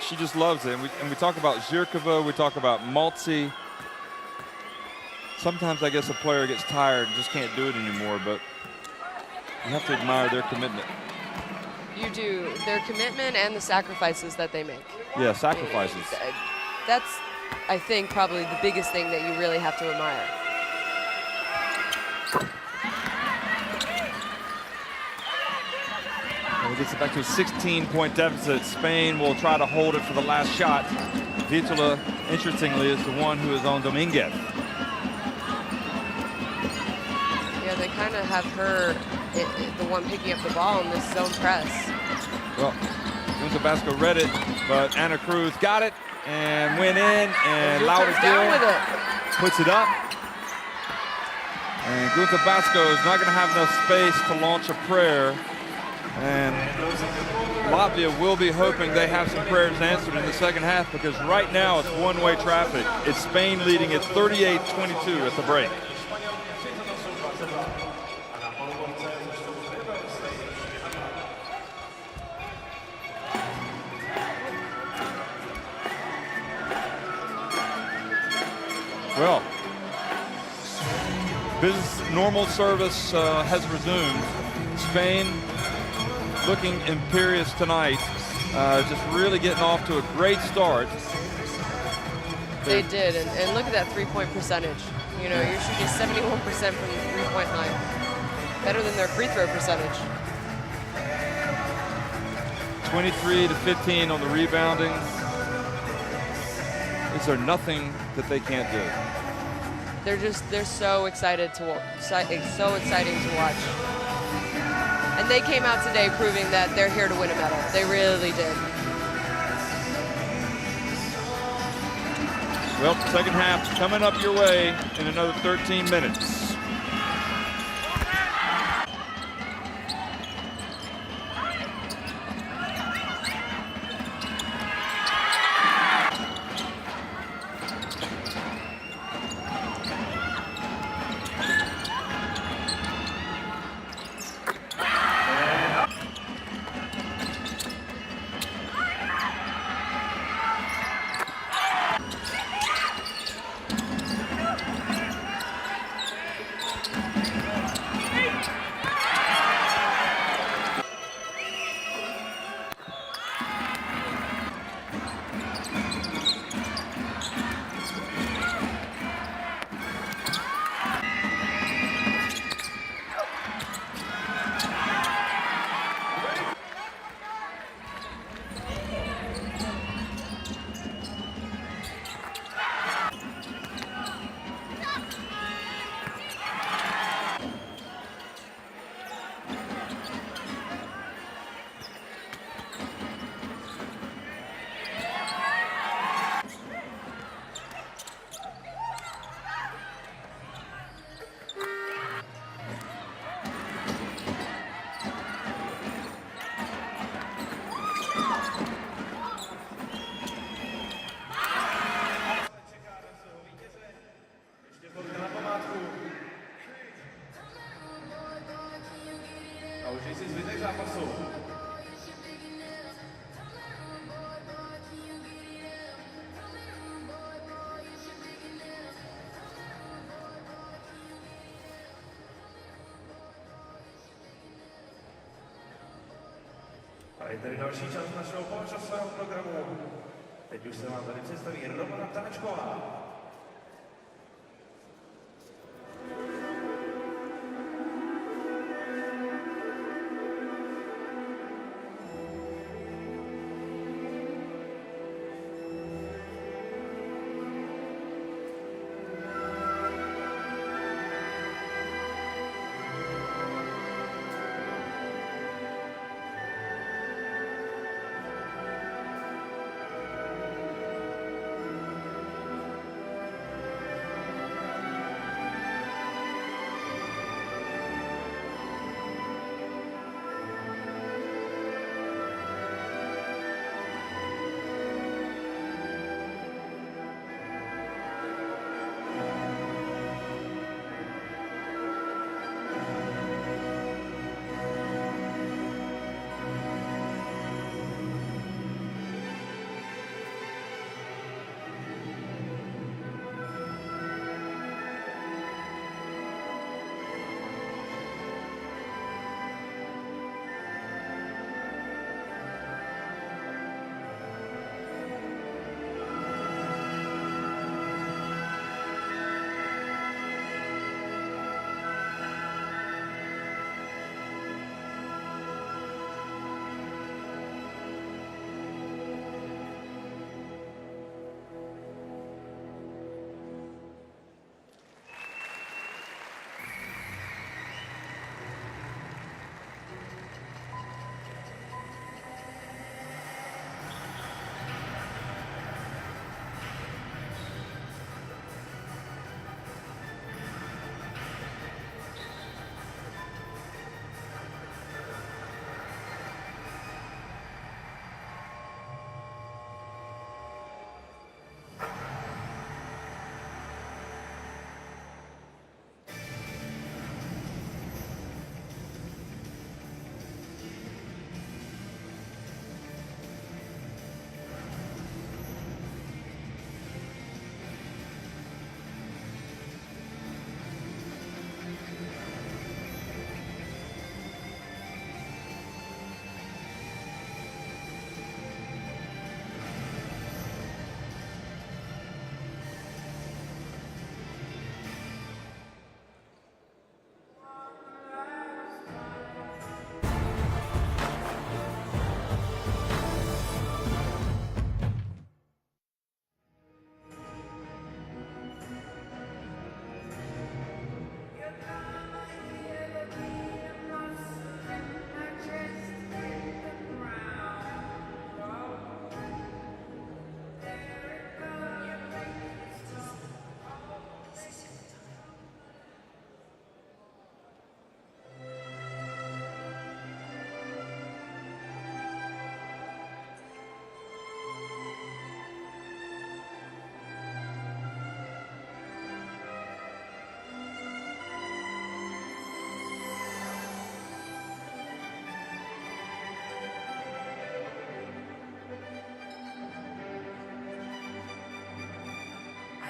she just loves it. And we talk about Zhirkova, we talk about Maltzy. Sometimes I guess a player gets tired and just can't do it anymore, but you have to admire their commitment. You do. Their commitment and the sacrifices that they make. Yeah, sacrifices. That's, I think, probably the biggest thing that you really have to admire. And it gets it back to a 16-point deficit. Spain will try to hold it for the last shot. Viitola, interestingly, is the one who is on Dominguez. Yeah, they kind of have her, the one picking up the ball in this zone press. Well, Gunter Bosco read it, but Anna Cruz got it, and went in, and Comes down with it. puts it up. And Gunther Basko is not going to have enough space to launch a prayer. And Latvia will be hoping they have some prayers answered in the second half, because right now it's one-way traffic. It's Spain leading at 38-22 at the break. Well, normal service has resumed. Spain looking imperious tonight, just really getting off to a great start. They did, and look at that three-point percentage. You know, you're shooting 71% from the three-point line. Better than their free throw percentage. 23-15 on the rebounding. Is there nothing that they can't do? They're so excited it's so exciting to watch. And they came out today proving that they're here to win a medal. They really did. Well, second half coming up your way in another 13 minutes. A je tady další část našeho poločasového programu. Teď už se vám tady představí Romana Tanečková.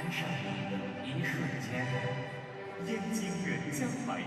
开上一瞬间，眼睛人将白移。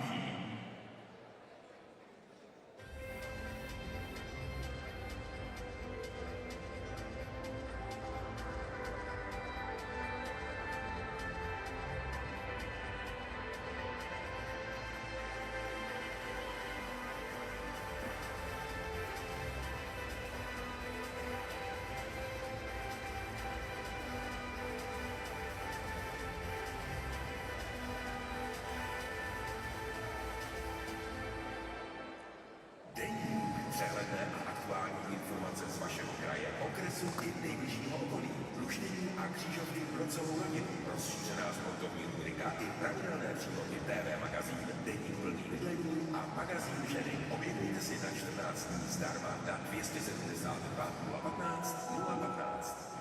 Přehledné a aktuální informace z vašeho kraje, okresu i nejbližšího okolí, luštění a křížovky pro celou rodinu, rozšířená sportovní rubrika i pravidelné přílohy TV magazín, deník plný bydlení a magazín ženy. Objednejte si na 14 dní zdarma na 272 015 015.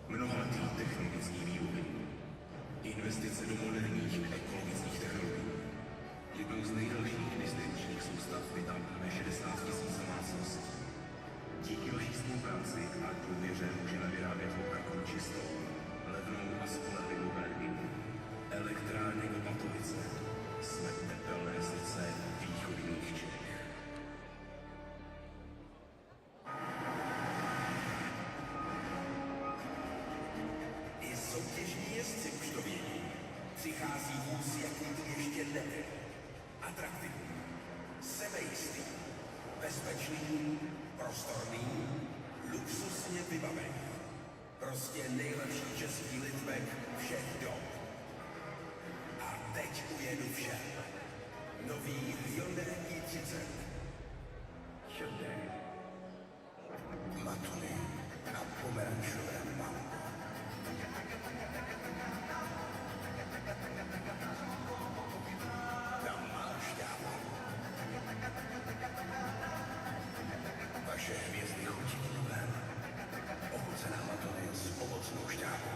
Mnohaletý technologický vývoj. Investice do moderních ekologických technologií. Jednou z nejdelších distribučních soustav vytápíme 60 000 domácností. Díky vaší spolupráci a důvěře můžeme vyrábět opravdu čistou, levnou a spolehlivou energii. Elektrárny Opatovice. Jsme tepelné srdce východních Čech. I soutěžní jezdci už to vědí. Přichází vůz, jaký tu ještě nebyl. Atraktivní, sebejistý, bezpečný, prostorný, luxusně vybavený. Prostě nejlepší český liftback všech dob. A teď ujedu všem. Nový Hyundai i30. Hyundai. Matuny na pomerančovém balkonu. Vaše hvězdy chutí klubem. Ochucená Matuny s ovocnou šťávou.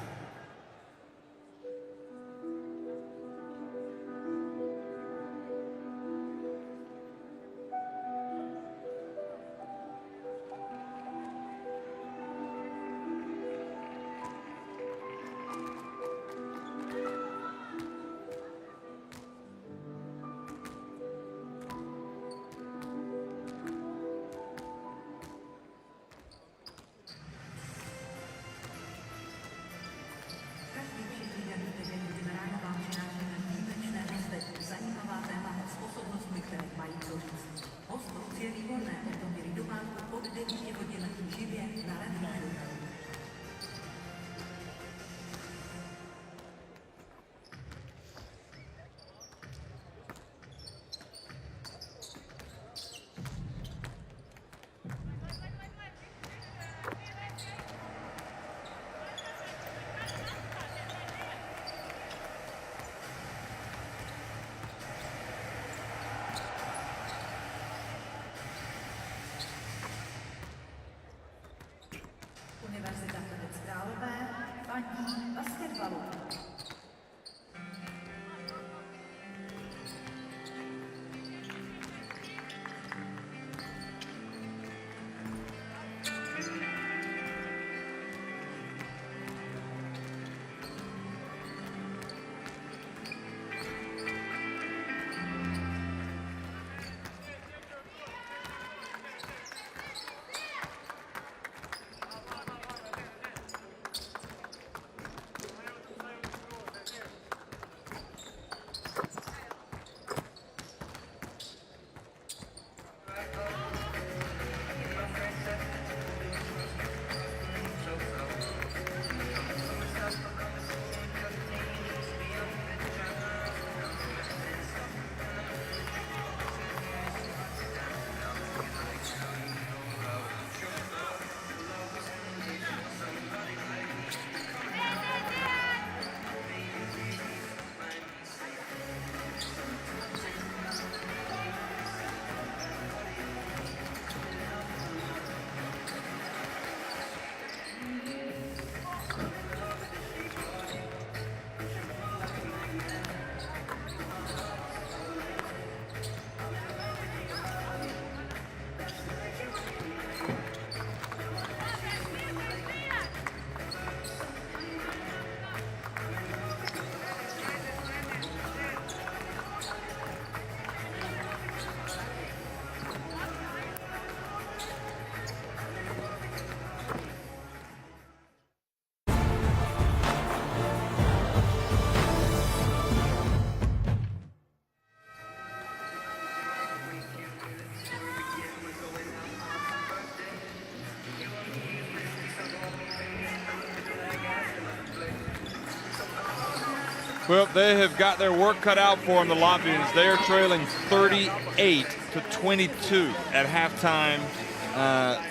Well, they have got their work cut out for them, the Latvians. They are trailing 38-22 at halftime.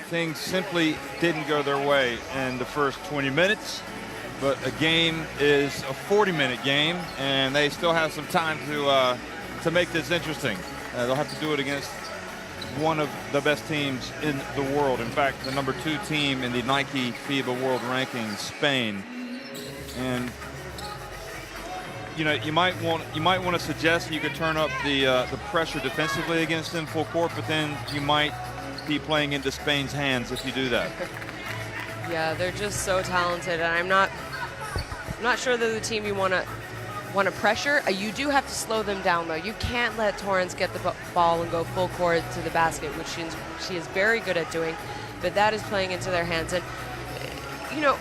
Things simply didn't go their way in the first 20 minutes, but a game is a 40-minute game, and they still have some time to make this interesting. They'll have to do it against one of the best teams in the world. In fact, the #2 team in the Nike FIBA World Rankings, Spain. And you know, you might want to suggest you could turn up the pressure defensively against them full court, but then you might be playing into Spain's hands if you do that. Yeah, they're just so talented, and I'm not sure they're the team you want to pressure. You do have to slow them down, though. You can't let Torrens get the ball and go full court to the basket, which she is very good at doing, but that is playing into their hands. And, you know,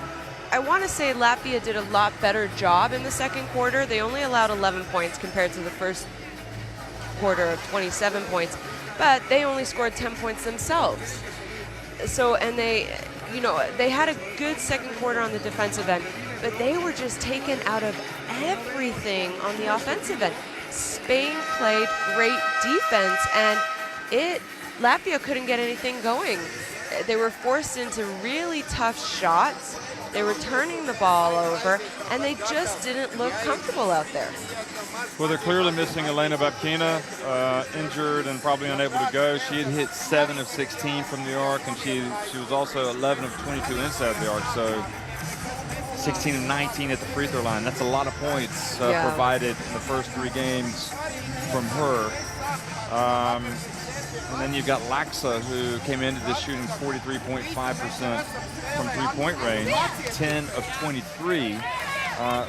I want to say Latvia did a lot better job in the second quarter. They only allowed 11 points compared to the first quarter of 27 points, but they only scored 10 points themselves. So, and they had a good second quarter on the defensive end, but they were just taken out of everything on the offensive end. Spain played great defense, and Latvia couldn't get anything going. They were forced into really tough shots. They were turning the ball over, and they just didn't look comfortable out there. Well, they're clearly missing Elena Babkina, injured and probably unable to go. She had hit 7 of 16 from the arc, and she was also 11 of 22 inside the arc. So 16 of 19 at the free throw line. That's a lot of points provided in the first 3 games from her. And then you've got Laxa, who came into this shooting 43.5% from three-point range, 10 of 23.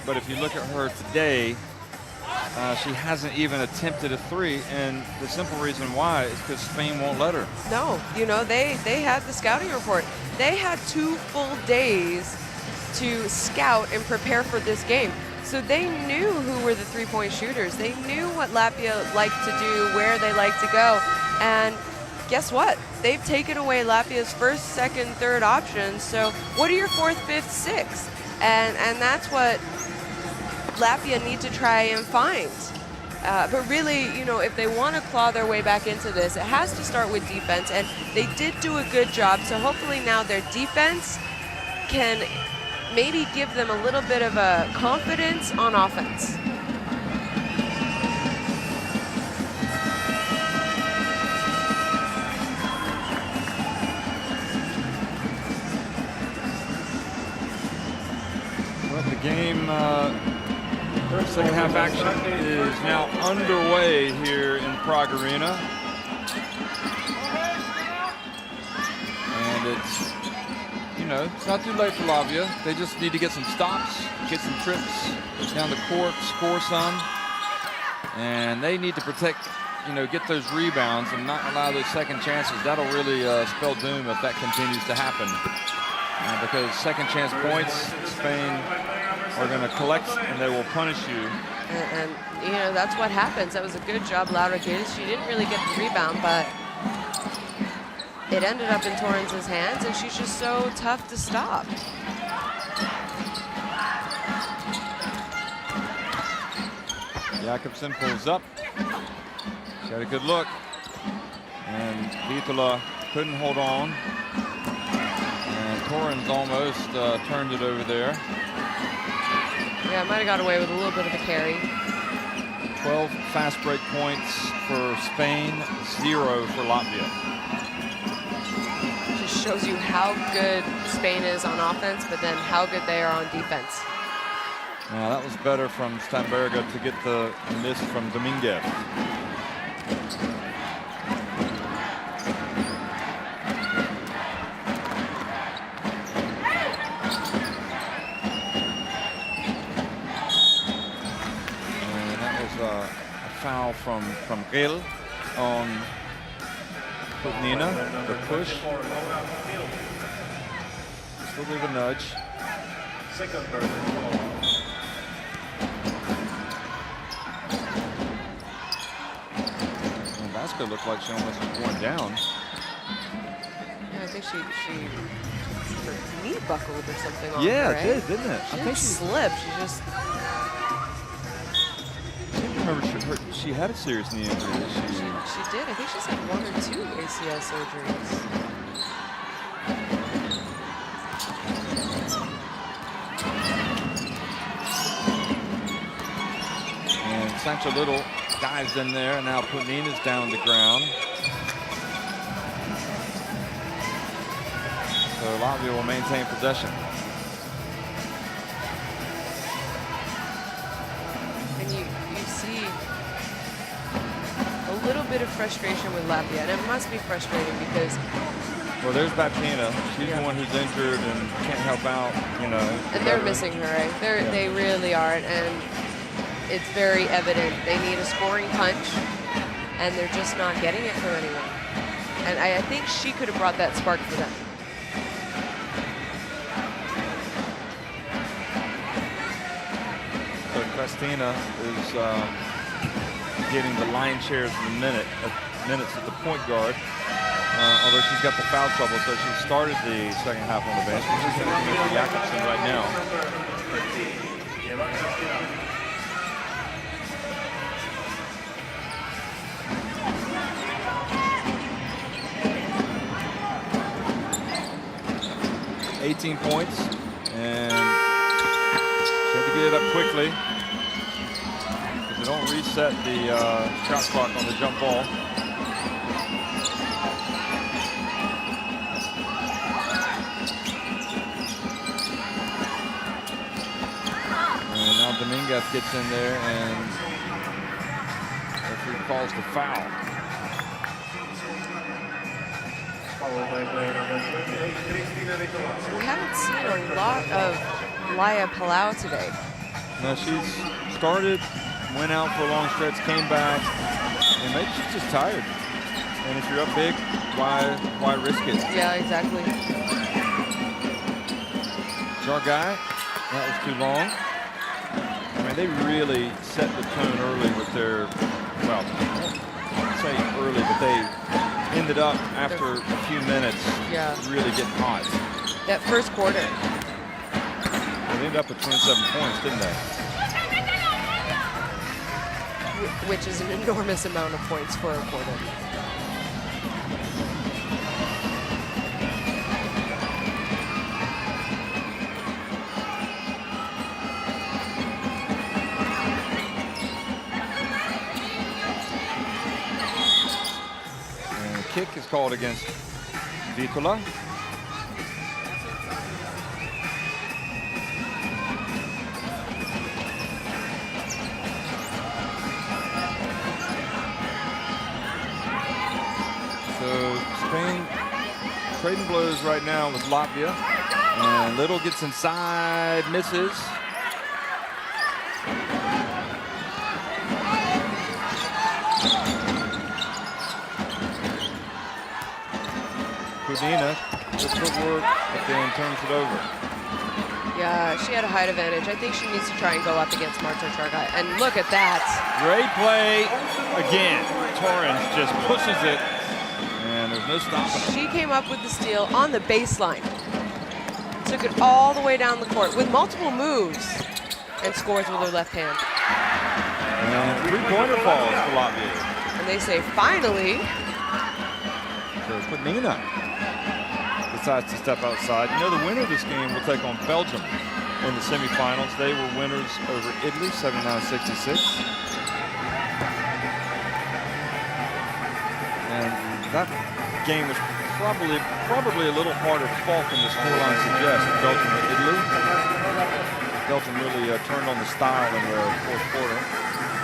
But if you look at her today, she hasn't even attempted a 3, and the simple reason why is because Spain won't let her. No, you know, they had the scouting report. They had 2 full days to scout and prepare for this game. So they knew who were the three-point shooters. They knew what Latvia liked to do, where they liked to go. And guess what? They've taken away Latvia's first, second, third options. So what are your 4th, 5th, 6th? And that's what Latvia need to try and find. But really, you know, if they want to claw their way back into this, it has to start with defense. And they did do a good job. So hopefully now their defense can maybe give them a little bit of a confidence on offense. Well, the game, second half action is now underway here in Prague Arena. And it's, you know, it's not too late for Latvia. They just need to get some stops, get some trips down the court, score some. And they need to protect, you know, get those rebounds and not allow those second chances. That'll really spell doom if that continues to happen. Because second chance points, Spain are going to collect and they will punish you. And you know, that's what happens. That was a good job, Laura did. She didn't really get the rebound, but it ended up in Torrens' hands, and she's just so tough to stop. Jakobsen pulls up. She had a good look. And Vitola couldn't hold on. And Torrens almost turned it over there. Yeah, might have got away with a little bit of a carry. 12 fast break points for Spain, 0 for Latvia. Just shows you how good Spain is on offense, but then how good they are on defense. Now that was better from Stamberga to get the miss from Dominguez. Foul from Gil on Putnina, the push. Just a little bit of a nudge. Well, Vasco looked like she almost was going down. Yeah, I think her knee buckled or something on yeah, her, right? it did, didn't it? She didn't slip. She just remember she had a serious knee injury. She did. I think she's had 1 or 2 ACL surgeries. And Sancho Little dives in there, and now Punina's down the ground. So Latvia will maintain possession. And you see a little bit of frustration with Latvia, and it must be frustrating because. Well, there's Batina. She's the one who's injured and can't help out, you know. And they're missing her, right? They really are, and it's very evident. They need a scoring punch, and they're just not getting it from anyone. And I think she could have brought that spark for them. So Christina is getting the lion's share of the minutes at the point guard. Although she's got the foul trouble, so she started the second half on the bench. She's going to commit to Jakobsen right now. $18 points, and she had to get it up quickly because they don't reset the shot clock on the jump ball. Dominguez gets in there and referee calls the foul. We haven't seen a lot of Laya Palau today. No, she's started, went out for a long stretch, came back, and maybe she's just tired. And if you're up big, why risk it? Yeah, exactly. Chargai, that was too long. I mean, they really set the tone early with their, well, I won't say early, but they ended up after a few minutes really getting hot. That first quarter. They ended up at 27 points, didn't they? Which is an enormous amount of points for a quarter. Kick is called against Vitola. So Spain trading blows right now with Latvia. And Little gets inside, misses. Kudina, good footwork, but then turns it over. Yeah, she had a height advantage. I think she needs to try and go up against Marta Chargai. And look at that. Great play again. Torrens just pushes it, and there's no stopping it. She came up with the steal on the baseline. Took it all the way down the court with multiple moves and scores with her left hand. And three-pointer falls for Latvia. And they say, finally. So Kudina decides to step outside. You know, the winner of this game will take on Belgium in the semifinals. They were winners over Italy, 79-66. And that game was probably a little harder fought than the scoreline suggests. Belgium and Italy. Belgium really turned on the style in the fourth quarter.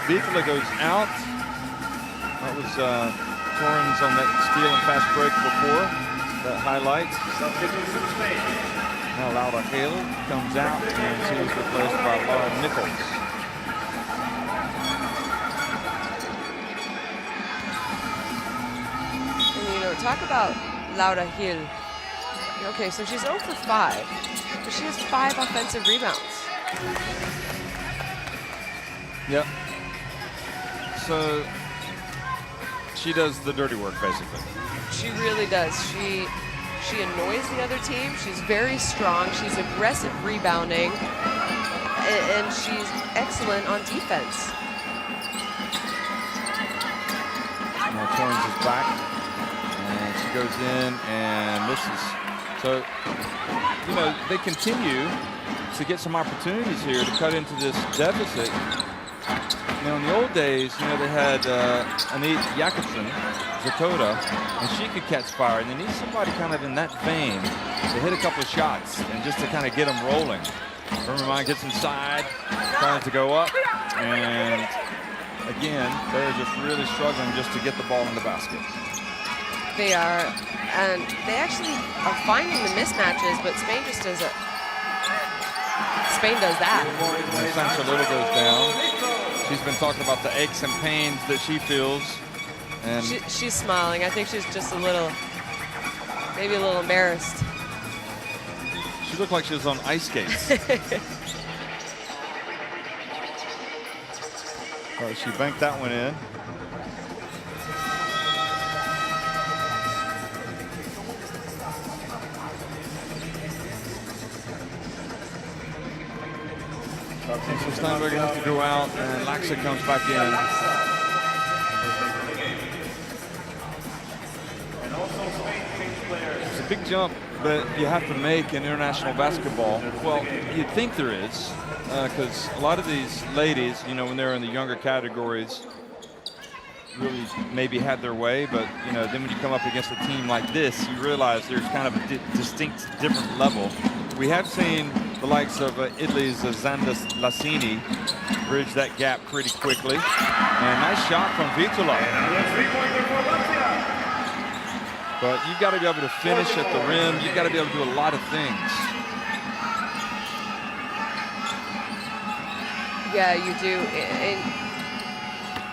Vitola goes out. That was Torrens on that steal and fast break before. That highlight. Now Laura Hill comes out and she is replaced by Laura Nichols. And you know, talk about Laura Hill. Okay, so she's 0 for 5, but she has 5 offensive rebounds. Yep. So she does the dirty work, basically. She really does. She annoys the other team. She's very strong. She's aggressive rebounding, and she's excellent on defense. goes in, and this is, so, you know, they continue to get some opportunities here to cut into this deficit. Now, in the old days, you know, they had Anit Jakobsen, Zakota, and she could catch fire. And they need somebody kind of in that vein to hit a couple of shots and just to kind of get them rolling. Vermont gets inside, trying to go up. And again, they're just really struggling just to get the ball in the basket. They are, and they actually are finding the mismatches, but Spain just does it. Spain does that. And Sancho Little goes down. She's been talking about the aches and pains that she feels. And she's smiling. I think she's just a little, maybe a little embarrassed. She looked like she was on ice skates. Oh, she banked that one in. So Steinberger has to go out, and Laxa comes back in. It's a big jump that you have to make in international basketball. Well, you'd think there is, because a lot of these ladies, you know, when they're in the younger categories, really maybe had their way, but, you know, then when you come up against a team like this, you realize there's kind of a distinct different level. We have seen the likes of Italy's Zanda Lassini bridge that gap pretty quickly. And nice shot from Vitola. But you've got to be able to finish at the rim. You've got to be able to do a lot of things. Yeah, you do. And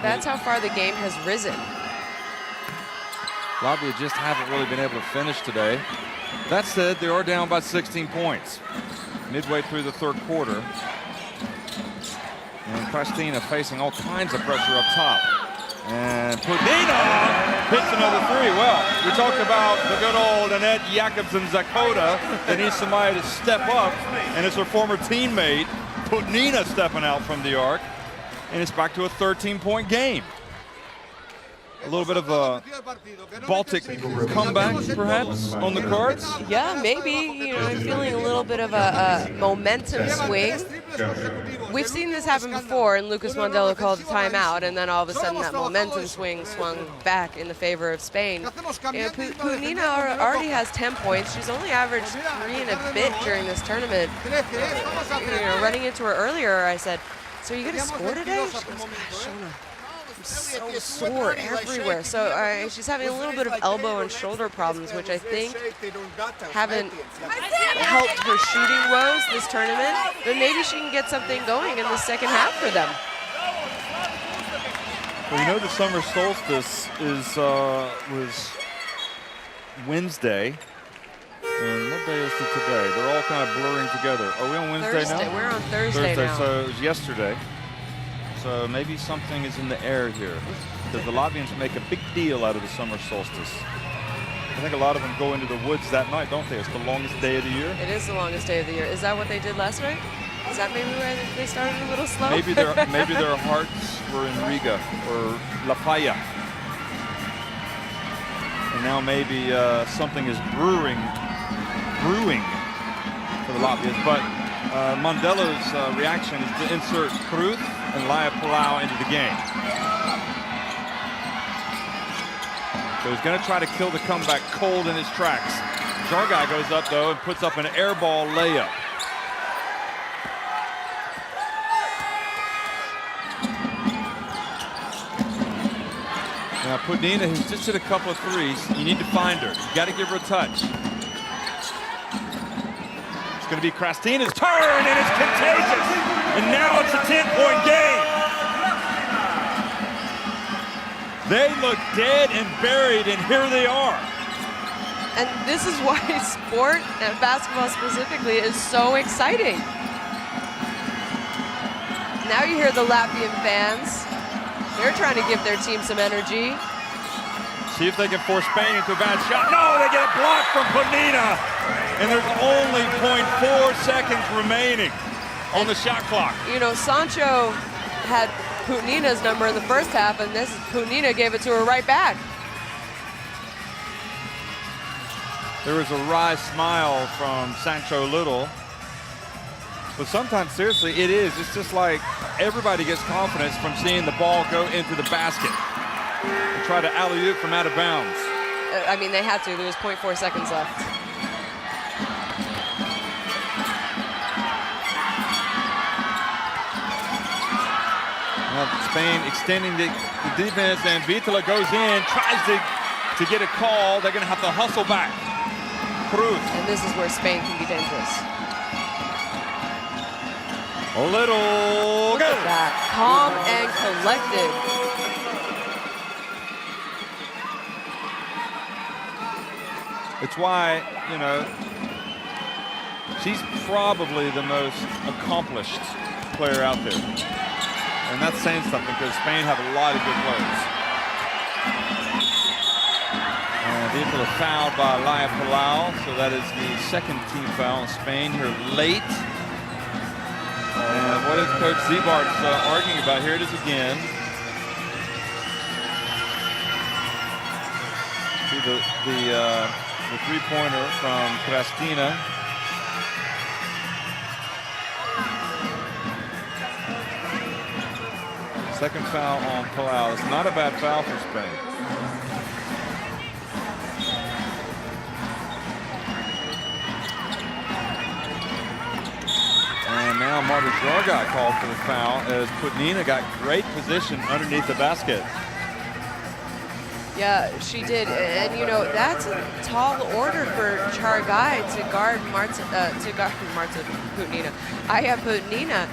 that's how far the game has risen. Latvia just haven't really been able to finish today. That said, they are down by 16 points midway through the third quarter. And Kristina facing all kinds of pressure up top. And Pudina hits another three. Well, we talked about the good old Annette Jakobsen Zakota that needs somebody to step up, and it's her former teammate, Pudina, stepping out from the arc. And it's back to a 13-point game. A little bit of a Baltic comeback, perhaps, on the cards? Yeah, maybe. You know, I'm feeling a little bit of a momentum swing. We've seen this happen before, and Lucas Mondelo called a timeout, and then all of a sudden that momentum swing swung back in the favor of Spain. You know, Punina already has 10 points. She's only averaged 3 and a bit during this tournament. You know, running into her earlier, I said, "So are you going to score today?" She goes, "Gosh, Shona, I'm so sore everywhere." So she's having a little bit of elbow and shoulder problems, which I think haven't helped her shooting woes this tournament. But maybe she can get something going in the second half for them. Well, you know, the summer solstice was Wednesday. And what day is it today? They're all kind of blurring together. Are we on Wednesday now? We're on Thursday now. So it was yesterday. So maybe something is in the air here, because the Latvians make a big deal out of the summer solstice. I think a lot of them go into the woods that night, don't they? It's the longest day of the year. It is the longest day of the year. Is that what they did last night? Is that maybe where they started a little slow? Maybe their hearts were in Riga or La Paya. And now maybe something is brewing for the Latvians. But Mondelo's reaction is to insert Cruz and Laia Palau into the game. So he's going to try to kill the comeback cold in his tracks. Jargai goes up, though, and puts up an air ball layup. Now, Pudina, who's just hit a couple of threes, you need to find her. You got to give her a touch. It's going to be Kristina's turn, and it's contagious. And now it's a 10-point game. They look dead and buried, and here they are. And this is why sport, and basketball specifically, is so exciting. Now you hear the Latvian fans. They're trying to give their team some energy. See if they can force Spain into a bad shot. No, they get a block from Pudina. And there's only 0.4 seconds remaining on the shot clock. You know, Sancho had Pudina's number in the first half, and Pudina gave it to her right back. There was a wry smile from Sancho Little. But sometimes, seriously, it is. It's just like everybody gets confidence from seeing the ball go into the basket and try to alley-oop from out of bounds. I mean, they had to. There was 0.4 seconds left. Well, Spain extending the defense, and Vitola goes in, tries to get a call. They're going to have to hustle back. Cruz. And this is where Spain can be dangerous. A little. Look at that. Calm and collected. It's why, you know, she's probably the most accomplished player out there. And that's saying something because Spain have a lot of good players. And Vitola fouled by Laia Palau, so that is the second team foul on Spain here late. And what is Coach Zebart's arguing about? Here it is again. See the three-pointer from Cristina. Second foul on Palau. It's not a bad foul for Spain. And now Marta Jargat called for the foul as Putnina got great position underneath the basket. Yeah, she did, and you know that's a tall order for Chargai to guard Marta Putnina. Aya Putnina,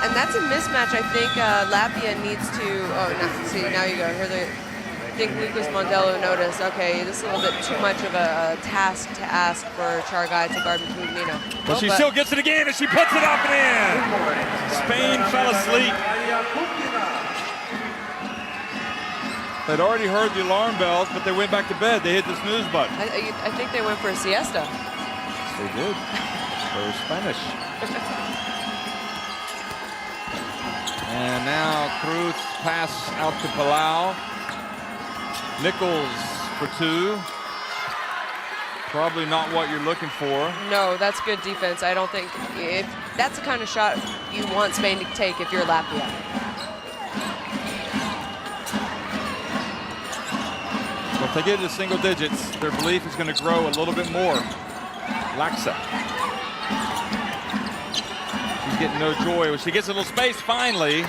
and that's a mismatch. I think Latvia needs to. Oh, no, see now you go. I think Lucas Mondello noticed. Okay, this is a little bit too much of a task to ask for Chargai to guard Putnina. Well, she still gets it again, and she puts it up and in. Spain fell asleep. They'd already heard the alarm bells, but they went back to bed. They hit the snooze button. I think they went for a siesta. They did. They were Spanish. And now Cruz pass out to Palau. Nichols for two. Probably not what you're looking for. No, that's good defense. I don't think that's the kind of shot you want Spain to take if you're Latvia. So if they get to single digits, their belief is going to grow a little bit more. Laxa. She's getting no joy. When she gets a little space finally.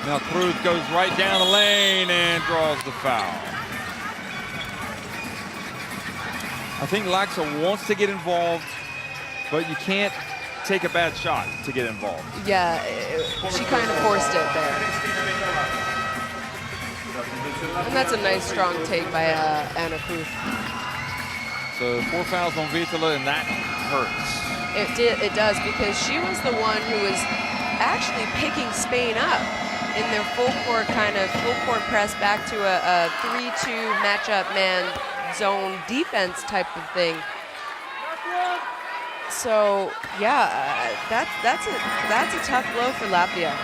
Now Cruz goes right down the lane and draws the foul. I think Laxa wants to get involved, but you can't take a bad shot to get involved. Yeah, she kind of forced it there. And that's a nice strong take by Anna Cruz. So 4 fouls on Vitola, and that hurts. It does, because she was the one who was actually picking Spain up in their full court press back to a 3-2 matchup man zone defense type of thing. So yeah, that's a tough blow for Latvia.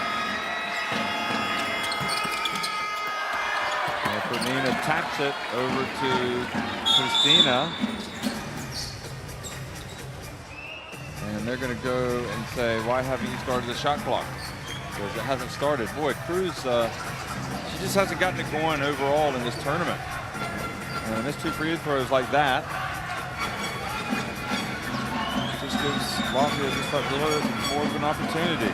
And Putnina taps it over to Cristina. And they're going to go and say, why haven't you started the shot clock? Because it hasn't started. Boy, Cruz, she just hasn't gotten it going overall in this tournament. And missed 2 free throws like that just gives Latvia just a little bit more of an opportunity.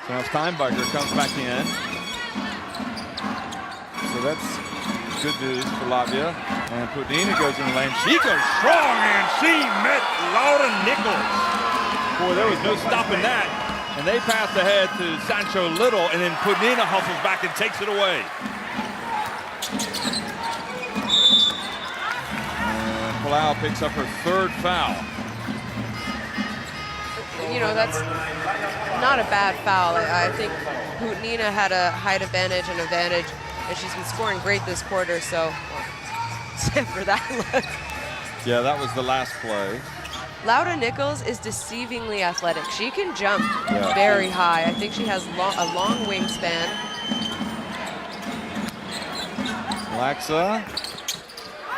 So now Steinbacher comes back in. So that's good news for Latvia. And Putnina goes in the lane. She goes strong, and she met Laura Nichols. Boy, there was no stopping that. And they pass ahead to Sancho Little, and then Putnina hustles back and takes it away. And Palau picks up her 3rd foul. you know, that's not a bad foul. I think Nina had a height advantage and she's been scoring great this quarter, so except for that look. Yeah, that was the last play. Laura Nichols is deceivingly athletic. She can jump very high. I think she has a long wingspan. Laxa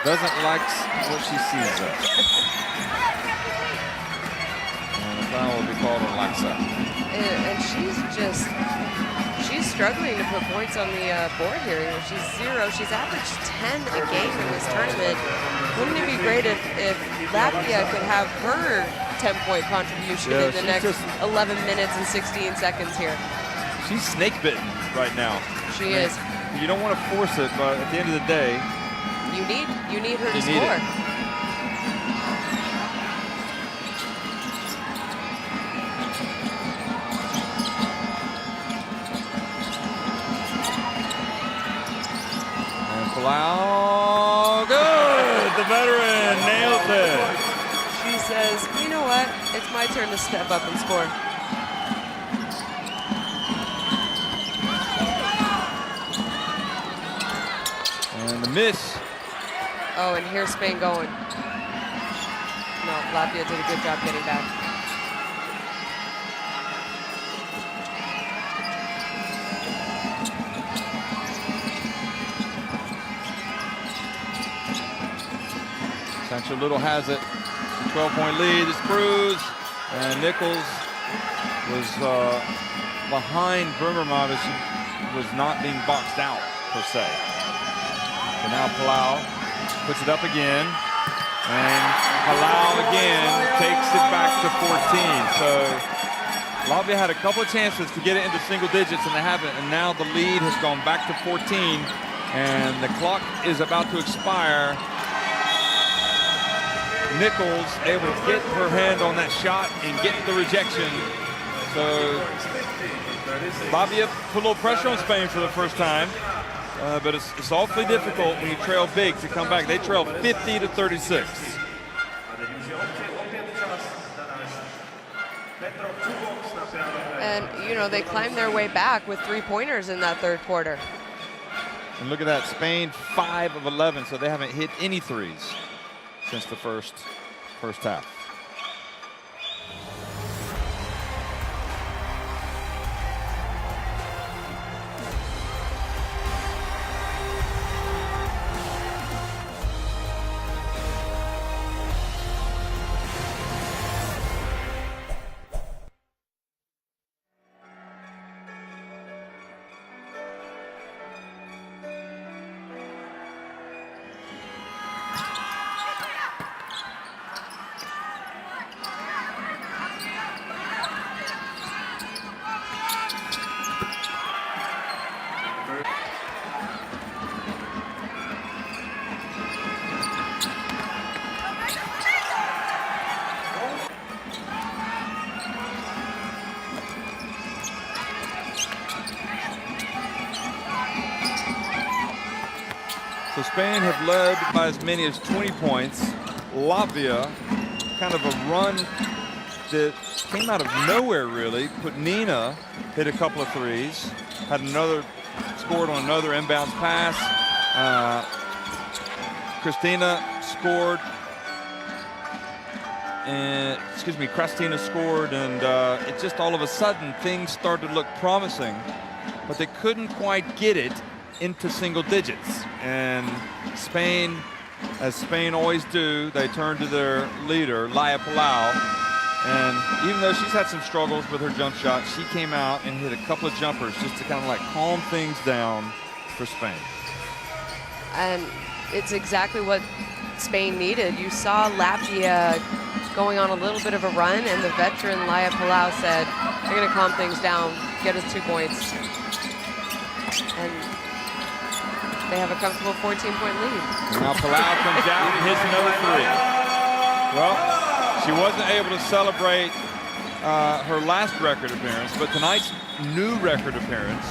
doesn't like what she sees there. And the foul will be called on Laxa. And she's struggling to put points on the board here. You know, she's 0. She's averaged 10 a game in this tournament. Wouldn't it be great if Latvia could have her 10-point contribution in the next 11 minutes and 16 seconds here? She's snake bitten right now. She is. You don't want to force it, but at the end of the day, you need her to score. Palau, good! The veteran nails it. She says, you know what? It's my turn to step up and score. And the miss. Oh, and here's Spain going. No, Latvia did a good job getting back. Sancho Little has it. 12-point lead is Cruz. And Nichols was behind Bermermov as she was not being boxed out, per se. So now Palau puts it up again. And Palau again takes it back to 14. So Latvia had a couple of chances to get it into single digits, and they haven't. And now the lead has gone back to 14. And the clock is about to expire. Nichols able to get her hand on that shot and get the rejection. So Latvia put a little pressure on Spain for the first time, but it's awfully difficult when you trail big to come back. They trail 50-36. And, you know, they climbed their way back with 3-pointers in that third quarter. And look at that, Spain 5 of 11, so they haven't hit any threes since the first half. So Spain have led by as many as 20 points. Latvia, kind of a run that came out of nowhere, really. Put Nina hit a couple of threes, had another, scored on another inbounds pass. Christina scored, and Christina scored, and it just all of a sudden things started to look promising, but they couldn't quite get it into single digits. And Spain, as Spain always do, they turn to their leader, Laia Palau. And even though she's had some struggles with her jump shot, she came out and hit a couple of jumpers just to kind of like calm things down for Spain. And it's exactly what Spain needed. You saw Latvia going on a little bit of a run, and the veteran Laia Palau said, "They're going to calm things down, get us 2 points." And they have a comfortable 14-point lead. Now Palau comes out and hits another three. Well, she wasn't able to celebrate her last record appearance, but tonight's new record appearance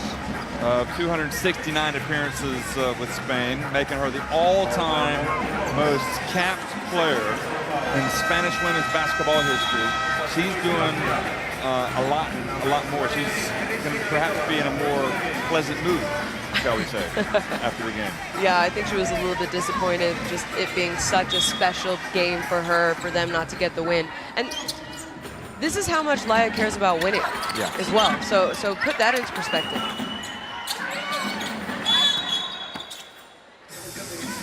of 269 appearances with Spain, making her the all-time most capped player in Spanish women's basketball history. she's doing a lot more. She's going to perhaps be in a more pleasant mood, shall we say, after the game. Yeah, I think she was a little bit disappointed, just it being such a special game for her, for them not to get the win. And this is how much Laia cares about winning as well. So put that into perspective.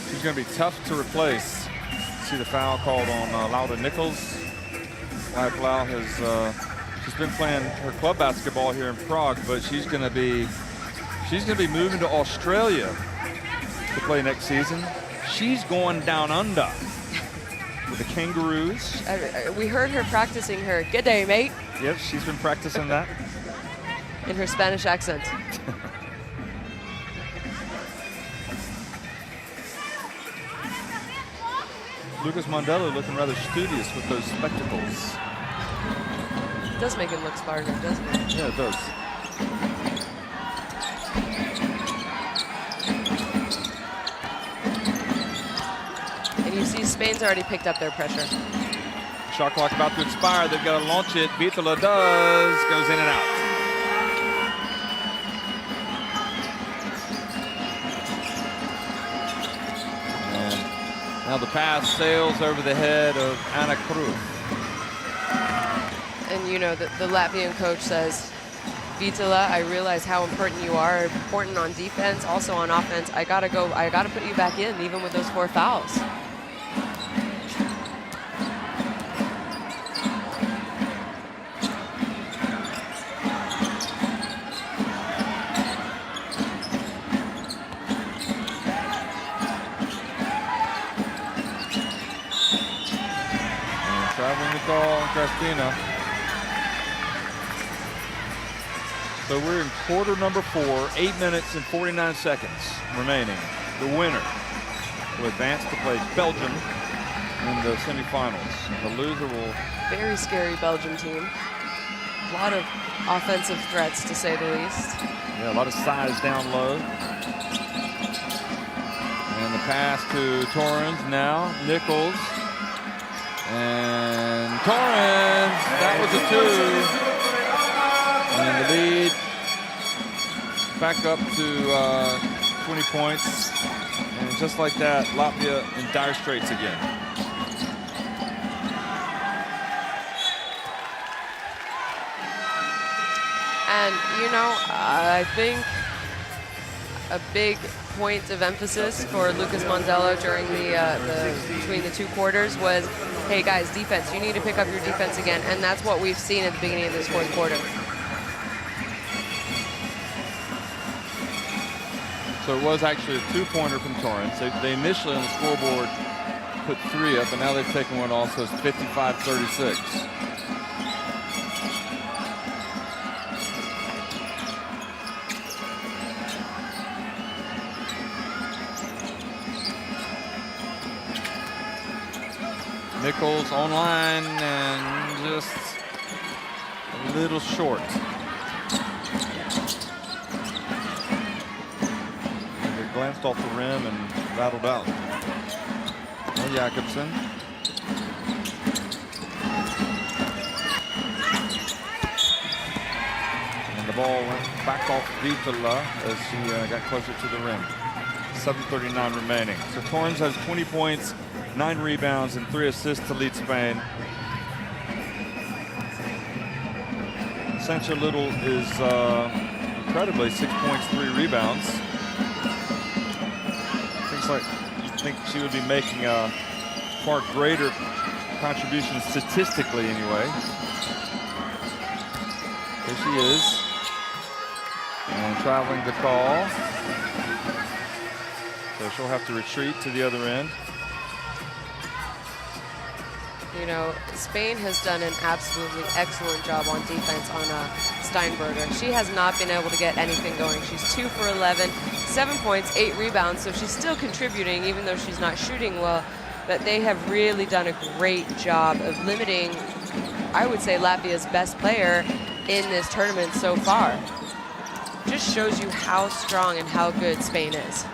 She's going to be tough to replace. See the foul called on Lauda Nichols. Laia Palau has she's been playing her club basketball here in Prague, but she's going to be moving to Australia to play next season. She's going down under with the Kangaroos. We heard her practicing her "Good day, mate." Yep, she's been practicing that in her Spanish accent. Lucas Mondello looking rather studious with those spectacles. It does make him look smarter, doesn't it? Yeah, it does. And you see Spain's already picked up their pressure. Shot clock about to expire. They've got to launch it. Vitola does. Goes in and out. And now the pass sails over the head of Anna Cruz. And you know, the Latvian coach says, Vitola, I realize how important you are, important on defense, also on offense. I gotta put you back in, even with those 4 fouls. And traveling the call on Cristina. So we're in quarter number 4, 8 minutes and 49 seconds remaining. The winner will advance to play Belgium in the semifinals. The loser will... Very scary Belgium team. A lot of offensive threats, to say the least. Yeah, a lot of size down low. And the pass to Torrens now. Nichols. And Torrens! That was a 2. And the lead back up to 20 points. And just like that, Latvia in dire straits again. And, you know, I think a big point of emphasis for Lucas Mondello during between the 2 quarters was, hey guys, defense, you need to pick up your defense again. And that's what we've seen at the beginning of this 4th quarter. So it was actually a 2-pointer from Torrens. They initially on the scoreboard put 3 up, and now they've taken one also. It's 55-36. Nichols online and just a little short. Glanced off the rim and rattled out. Oh, Jakobsen. And the ball went back off Vitola as she got closer to the rim. 7:39 remaining. So Torrens has 20 points, 9 rebounds, and 3 assists to lead Spain. Sancho Little is incredibly 6 points, 3 rebounds. Like you think she would be making a far greater contribution statistically anyway. Here she is. And traveling the call. So she'll have to retreat to the other end. You know, Spain has done an absolutely excellent job on defense on Steinberger. She has not been able to get anything going. She's 2 for 11, 7 points, 8 rebounds, so she's still contributing even though she's not shooting well. But they have really done a great job of limiting, I would say, Latvia's best player in this tournament so far. Just shows you how strong and how good Spain is.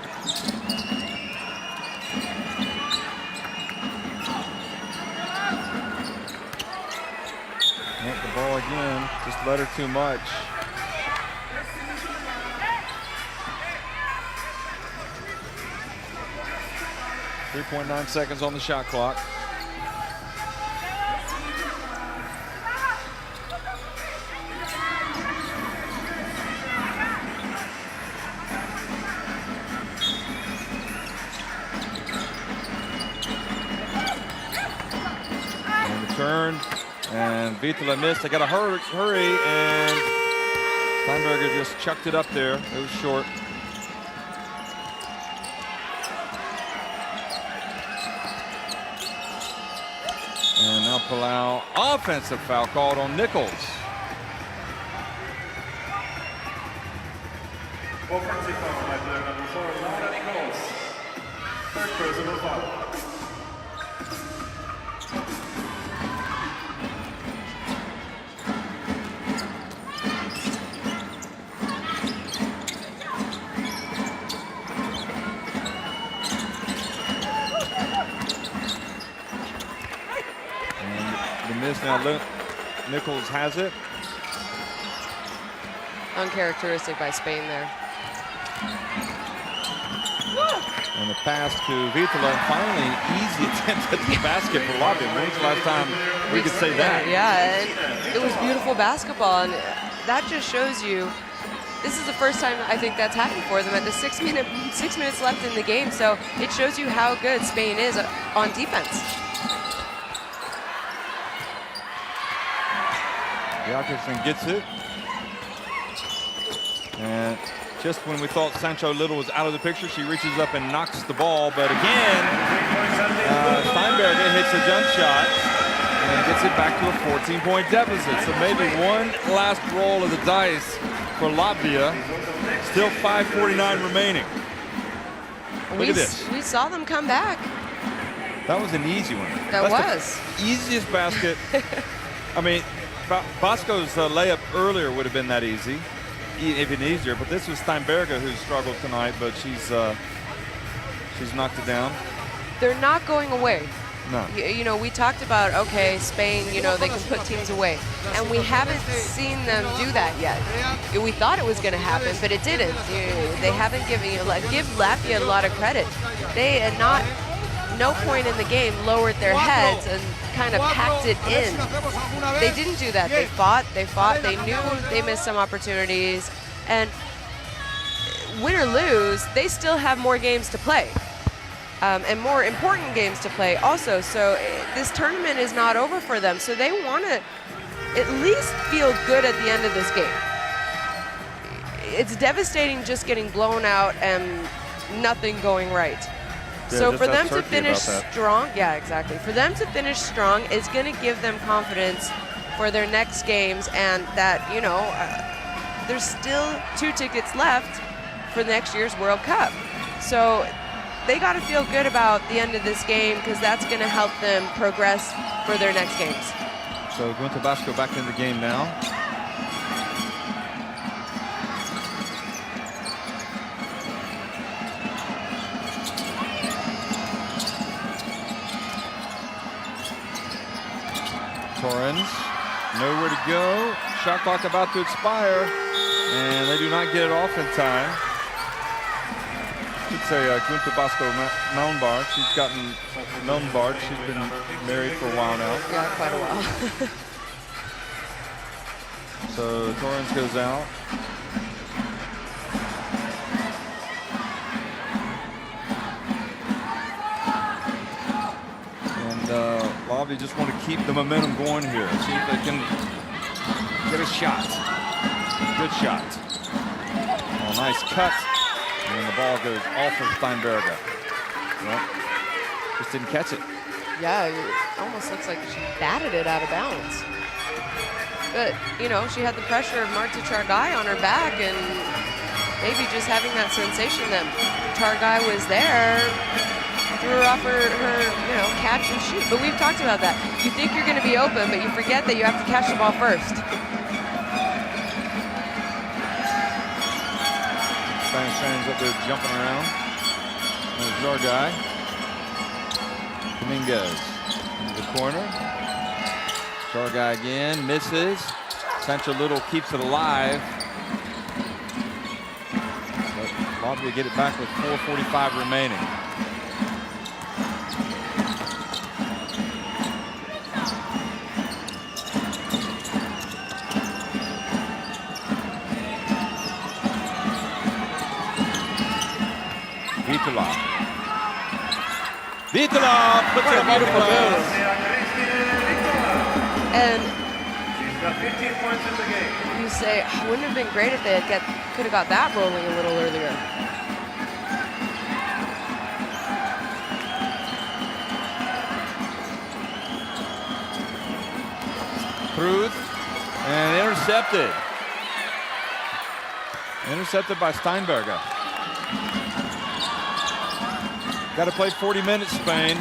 Ball again, just let her too much. .9 seconds on the shot clock. And the turn, and Vitola missed. They got to hurry, and Steinberger just chucked it up there. It was short. And now Palau, offensive foul called on Nichols. Offensive foul by player number 4, Laura Nichols. Third personal foul. Now Nichols has it. Uncharacteristic by Spain there. And the pass to Vitola. Finally, easy attempt at the basket for Latvia. When's the last time we could say that? Yeah, and it was beautiful basketball, and that just shows you this is the first time I think that's happened for them at the 6 minutes left in the game. So it shows you how good Spain is on defense. Jakobsen gets it. And just when we thought Sancho Little was out of the picture, she reaches up and knocks the ball. But again, Steinberger hits a jump shot and gets it back to a 14-point deficit. So maybe one last roll of the dice for Latvia. Still 5:49 remaining. Look at this. We saw them come back. That was an easy one. That was. The easiest basket. I mean, Bosco's layup earlier would have been that easy, even easier. But this was Steinberger who struggled tonight, but she's knocked it down. They're not going away. No. You know, we talked about, okay, Spain, you know, they can put teams away. And we haven't seen them do that yet. We thought it was going to happen, but it didn't. They haven't given, give Latvia a lot of credit. They had no point in the game lowered their heads and kind of packed it in. They didn't do that. They fought. They knew they missed some opportunities. And win or lose, they still have more games to play. And more important games to play also. So this tournament is not over for them. So they want to at least feel good at the end of this game. It's devastating just getting blown out and nothing going right. Yeah, so for them to finish strong, yeah, exactly. For them to finish strong is going to give them confidence for their next games, and that, you know, there's still 2 tickets left for next year's World Cup. So they got to feel good about the end of this game because that's going to help them progress for their next games. So Gunther Basco back in the game now. Torrens, nowhere to go. Shot clock about to expire, and they do not get it off in time. I should say Gunther Basco Melnbart. She's gotten Melnbart. She's been married for a while now. Yeah, quite a while. So Torrens goes out. Latvia just want to keep the momentum going here. See if they can get a shot. Good shot. Oh, nice cut. And then the ball goes off of Steinberger. Well, just didn't catch it. Yeah, it almost looks like she batted it out of bounds. But, you know, she had the pressure of Marta Chargai on her back, and maybe just having that sensation that Chargai was there threw her off her, you know, catch and shoot. But we've talked about that. You think you're going to be open, but you forget that you have to catch the ball first. Spanish fans up there jumping around. There's our guy. Dominguez into the corner. Short guy again, misses. Sancho Little keeps it alive. But Latvia get it back with 4:45 remaining. Vitola puts What it a up beautiful on the move. glass. And She's got 15 points in the game. you say, oh, wouldn't it have been great if they could have got that rolling a little earlier. Cruz, and intercepted. Intercepted by Steinberger. Got to play 40 minutes, Spain.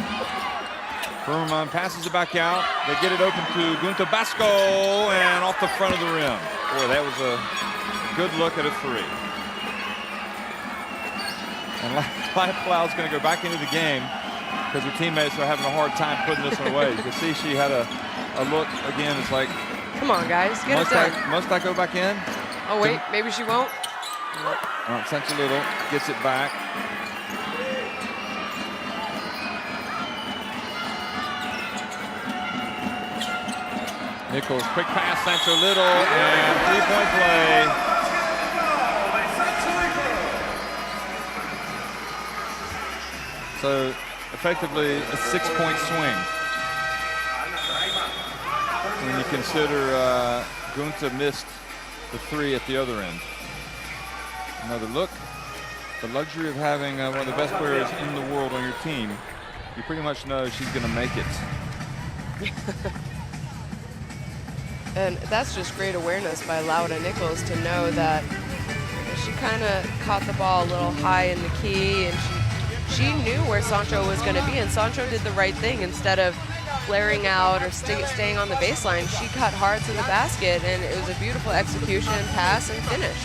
Furman passes it back out. They get it open to Gunter Basco, and off the front of the rim. Boy, that was a good look at a three. And Lau's going to go back into the game because her teammates are having a hard time putting this one away. You can see she had a look again. It's like, come on, guys, get it done. must I go back in? Oh, wait, maybe she won't. Sancho Little gets it back. Nichols, quick pass, Sancho Little, and three-point play. So effectively a 6-point swing. When you consider Gunter missed the three at the other end. Another look. The luxury of having one of the best players in the world on your team, you pretty much know she's going to make it. And that's just great awareness by Laura Nichols to know that she kind of caught the ball a little high in the key, and she knew where Sancho was going to be, and Sancho did the right thing. Instead of flaring out or staying on the baseline, she cut hard to the basket, and it was a beautiful execution, pass, and finish.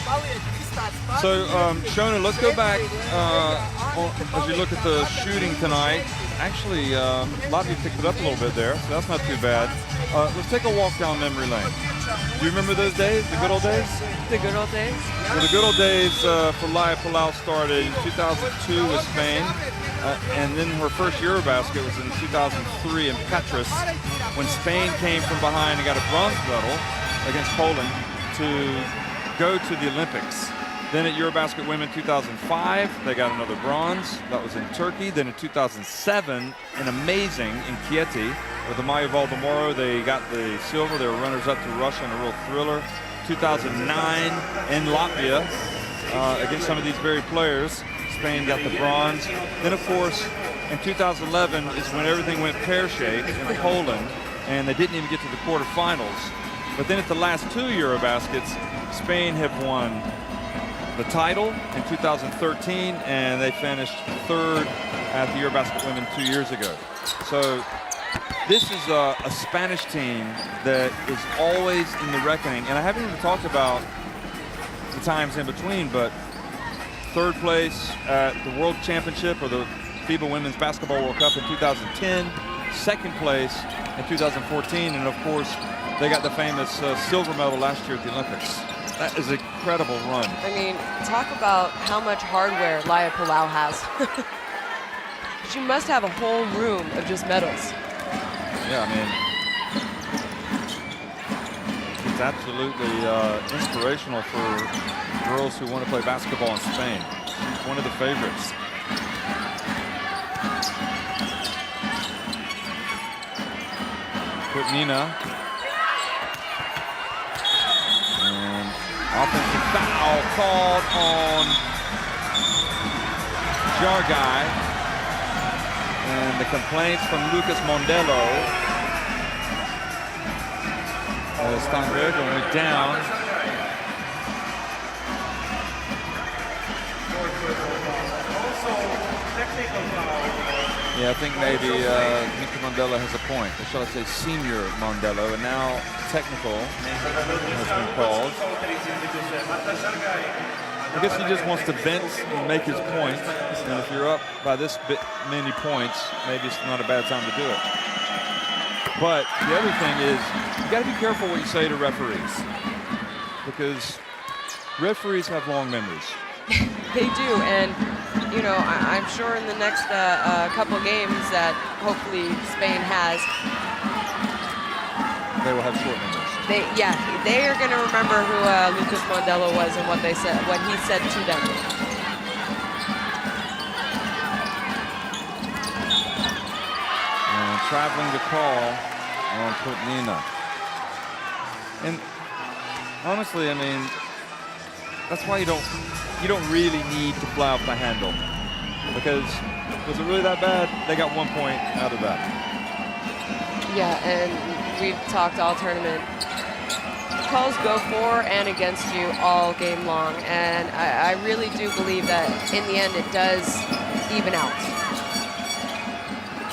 So, Shona, let's go back as you look at the shooting tonight. Actually, Latvia picked it up a little bit there, so that's not too bad. Let's take a walk down memory lane. Do you remember those days, the good old days? The good old days? Well, the good old days for Laia Palau started in 2002 with Spain, and then her first EuroBasket was in 2003 in Petrus, when Spain came from behind and got a bronze medal against Poland to go to the Olympics. Then at EuroBasket Women 2005, they got another bronze. That was in Turkey. Then in 2007, an amazing in Chieti with the Maya Valdemoro. They got the silver. They were runners-up to Russia in a real thriller. 2009 in Latvia against some of these very players. Spain got the bronze. Then, of course, in 2011 is when everything went pear-shaped in Poland, and they didn't even get to the quarterfinals. But then at the last two EuroBaskets, Spain have won the title in 2013, and they finished third at the EuroBasket Women 2 years ago. So this is a Spanish team that is always in the reckoning. And I haven't even talked about the times in between, but third place at the World Championship or the FIBA Women's Basketball World Cup in 2010, second place in 2014, and of course, they got the famous silver medal last year at the Olympics. That is an incredible run. I mean, talk about how much hardware Laia Palau has. She must have a whole room of just medals. Yeah, I mean, it's absolutely inspirational for girls who want to play basketball in Spain. She's one of the favorites. Kutnina. And offensive foul called on Jargai. And the complaints from Lucas Mondello. Steinberger went down. Yeah, I think maybe Mika Mondello has a point. Or shall I say senior Mondello. And now technical has been called. I guess he just wants to vent and make his point. And if you're up by this many points, maybe it's not a bad time to do it. But the other thing is, you got to be careful what you say to referees, because referees have long memories. They do, and you know, I'm sure in the next couple games that hopefully Spain has, They will have short memories. they are going to remember who Lucas Mondello was and what he said to them. And traveling the call on Putnina. And honestly, I mean, that's why you don't really need to fly off the handle, because was it really that bad? They got 1 point out of that. Yeah, and we've talked all tournament. Calls go for and against you all game long, and I really do believe that in the end it does even out.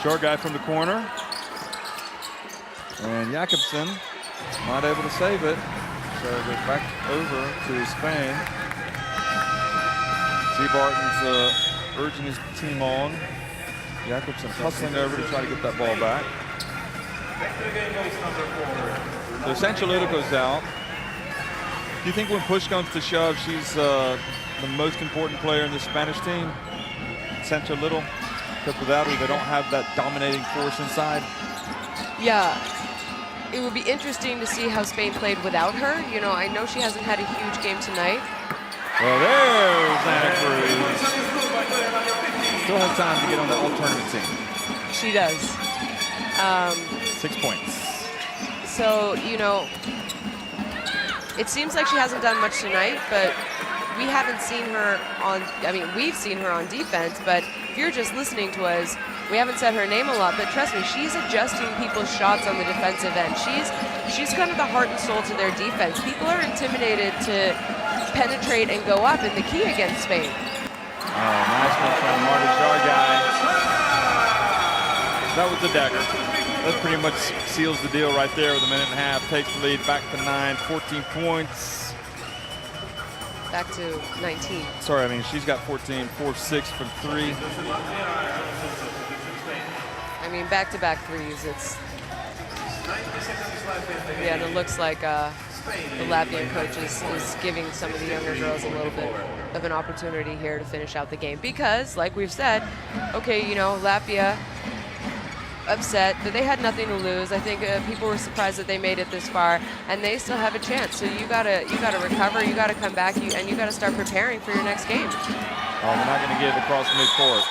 Short guy from the corner. And Jakobsen not able to save it. So it goes back over to Spain. T. Barton's urging his team on. Jakobsen hustling over to try to get that ball back. So Sanchez goes out. Do you think when push comes to shove, she's the most important player in the Spanish team? Sanchez Little? Because without her, they don't have that dominating force inside. Yeah, it would be interesting to see how Spain played without her. You know, I know she hasn't had a huge game tonight. Well, there's Anna Cruz. Still has time to get on the all-tournament team. She does. 6 points. So, you know, it seems like she hasn't done much tonight, but we haven't seen her on, I mean, we've seen her on defense, but if you're just listening to us, we haven't said her name a lot, but trust me, she's adjusting people's shots on the defensive end. She's kind of the heart and soul to their defense. People are intimidated to penetrate and go up in the key against Spain. Oh, nice one from Marta Jargai. That was the dagger. That pretty much seals the deal right there with a minute and a half. Takes the lead back to 9, 14 points. Back to 19. Sorry, I mean, she's got 14, 4-6 from 3. I mean, back-to-back threes. It's, yeah, and it looks like the Latvian coach is giving some of the younger girls a little bit of an opportunity here to finish out the game. Because, like we've said, okay, you know, Latvia upset, but they had nothing to lose. I think people were surprised that they made it this far, and they still have a chance. So you gotta recover, you gotta come back, and you gotta start preparing for your next game. Oh, we're not going to get it across midcourt.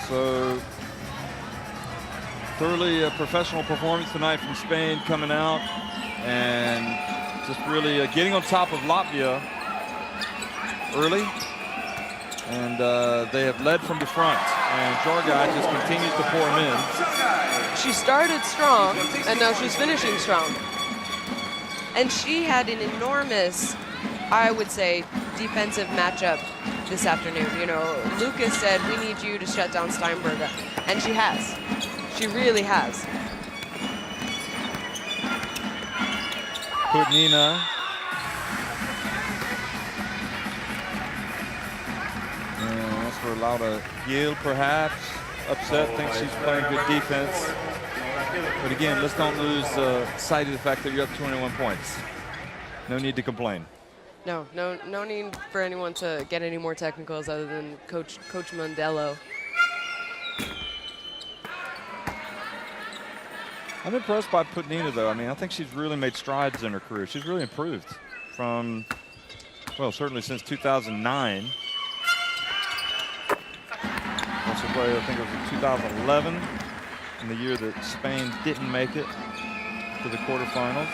So thoroughly professional performance tonight from Spain, coming out and just really getting on top of Latvia early. And they have led from the front, and Jargai just continues to pour them in. She started strong, and now she's finishing strong. And she had an enormous, I would say, defensive matchup this afternoon. You know, Lucas said, we need you to shut down Steinberger. And she has. She really has. Putnina. And that's for Laura Gill, perhaps. Upset, thinks she's playing good defense. But again, let's don't lose sight of the fact that you're up 21 points. No need to complain. No need for anyone to get any more technicals other than Coach Mondello. I'm impressed by Putnina, though. I mean, I think she's really made strides in her career. She's really improved from, well, certainly since 2009. Also played, I think it was in 2011, in the year that Spain didn't make it to the quarterfinals.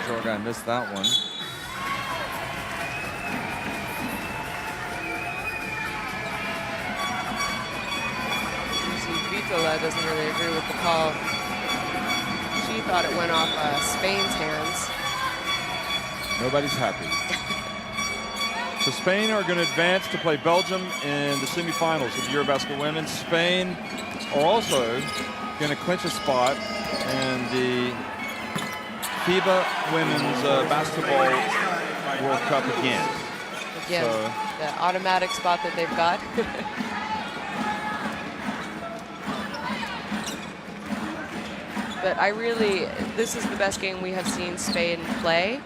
Jargai missed that one. Vitola doesn't really agree with the call. She thought it went off Spain's hands. Nobody's happy. So Spain are going to advance to play Belgium in the semifinals of the EuroBasket Women. Spain are also going to clinch a spot in the FIBA Women's Basketball World Cup again. Again, So, the automatic spot that they've got. But this is the best game we have seen Spain play.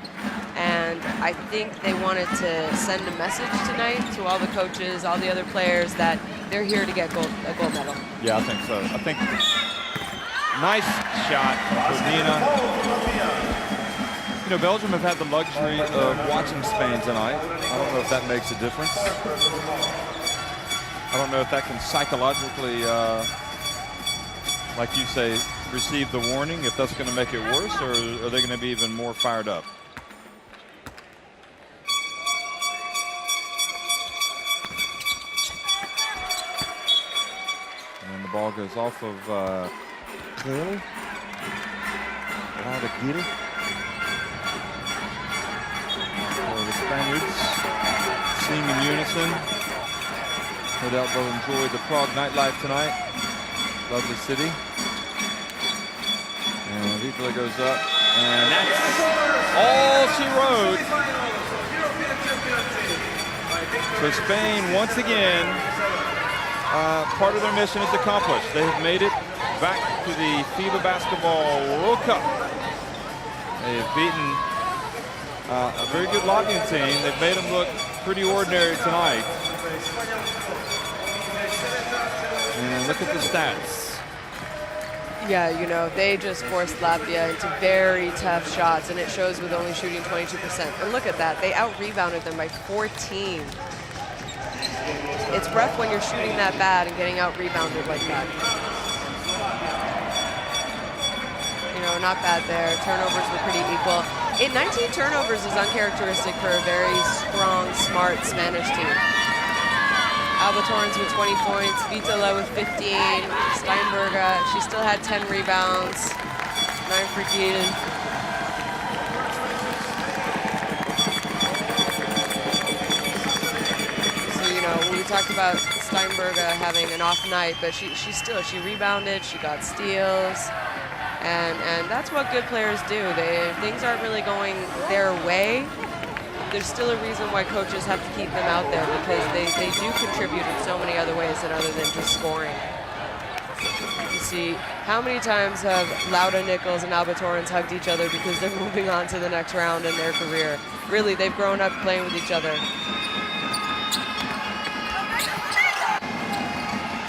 And I think they wanted to send a message tonight to all the coaches, all the other players, that they're here to get a gold medal. yeah, I think so. I think nice shot for Nina. You know, Belgium have had the luxury of watching Spain tonight. I don't know if that makes a difference. I don't know if that can psychologically, like you say, receive the warning, if that's going to make it worse, or are they going to be even more fired up? And the ball goes off of Clearly. Gil. For the Spaniards, sing in unison. No doubt they'll enjoy the Prague nightlife tonight. Lovely city. And Vitola goes up, and that's all she wrote. So Spain, once again, part of their mission is accomplished. They have made it back to the FIBA Basketball World Cup. They have beaten a very good Latvian team. They've made them look pretty ordinary tonight. And look at the stats. Yeah, you know, they just forced Latvia into very tough shots, and it shows with only shooting 22%. And look at that, they out-rebounded them by 14. It's rough when you're shooting that bad and getting out-rebounded like that. You know, not bad there. Turnovers were pretty equal. 19 turnovers is uncharacteristic for a very strong, smart Spanish team. Alba Torrens with 20 points, Vitola with 15, Steinberga, she still had 10 rebounds, 9 for Gielen. So, you know, we talked about Steinberga having an off night, but she rebounded, she got steals, and that's what good players do. Things aren't really going their way. There's still a reason why coaches have to keep them out there, because they do contribute in so many other ways than other than just scoring. You see, how many times have Lauda Nichols and Alba Torrens hugged each other because they're moving on to the next round in their career? Really, they've grown up playing with each other.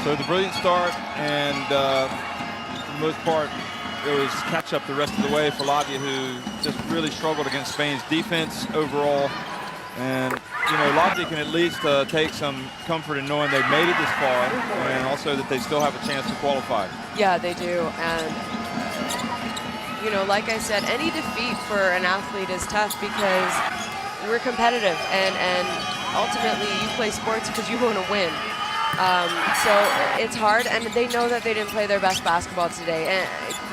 So the brilliant start, and for the most part, it was catch up the rest of the way for Latvia, who just really struggled against Spain's defense overall. And, you know, Latvia can at least take some comfort in knowing they've made it this far, and also that they still have a chance to qualify. Yeah, they do. And, you know, like I said, any defeat for an athlete is tough because we're competitive, and ultimately you play sports because you want to win. So it's hard, and they know that they didn't play their best basketball today. And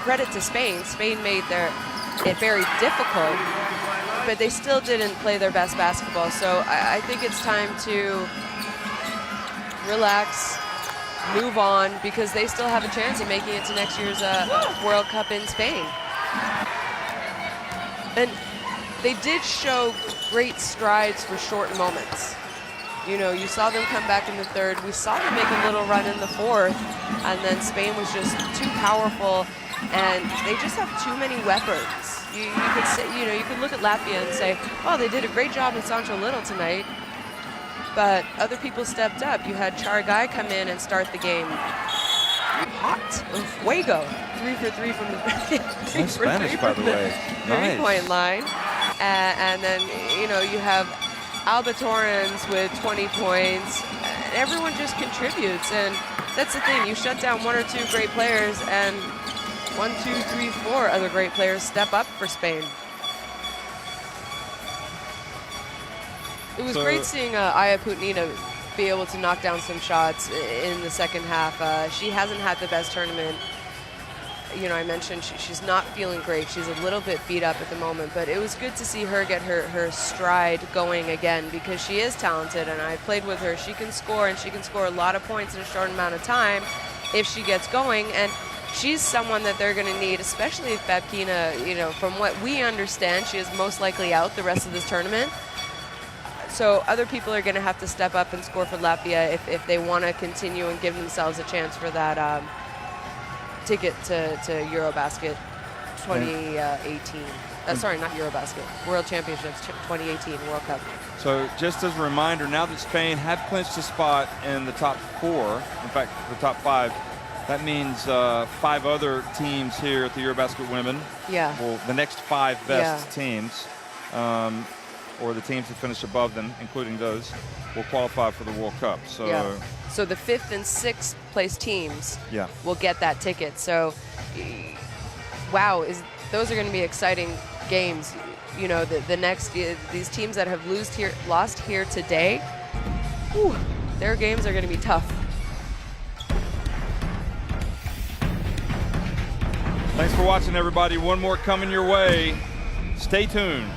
credit to Spain. Spain made it very difficult, but they still didn't play their best basketball. So I think it's time to relax, move on, because they still have a chance of making it to next year's World Cup in Spain. And they did show great strides for short moments. You know, you saw them come back in the third. We saw them make a little run in the fourth, and then Spain was just too powerful, and they just have too many weapons. You could say, you know, you could look at Latvia and say, oh, they did a great job in Sancho Little tonight, but other people stepped up. You had Chargai come in and start the game hot. Fuego, 3 for 3 from the Nice Spanish, by the way. Nice. 3-point line, and then you know you have Alba Torrens with 20 points. Everyone just contributes, and that's the thing. You shut down 1 or 2 great players, and 1, 2, 3, 4 other great players step up for Spain. It was great seeing Aya Putnina be able to knock down some shots in the second half. She hasn't had the best tournament you know, I mentioned she's not feeling great. She's a little bit beat up at the moment, but it was good to see her get her stride going again, because she is talented, and I played with her. She can score, and she can score a lot of points in a short amount of time if she gets going. And she's someone that they're going to need, especially if Babkina, you know, from what we understand, she is most likely out the rest of this tournament. So other people are going to have to step up and score for Latvia if they want to continue and give themselves a chance for that ticket to EuroBasket 2018. Sorry, not EuroBasket. World Championships 2018 World Cup. So just as a reminder, now that Spain have clinched a spot in the top 4, in fact, the top 5, that means 5 other teams here at the EuroBasket Women. Yeah. Well, the next 5 best teams, or the teams that finish above them, including those, will qualify for the World Cup. So, so the 5th and 6th place teams yeah, will get that ticket. So, wow, those are going to be exciting games. You know, the next, these teams that have lost here today, whew, their games are going to be tough. Thanks for watching, everybody. One more coming your way. Stay tuned.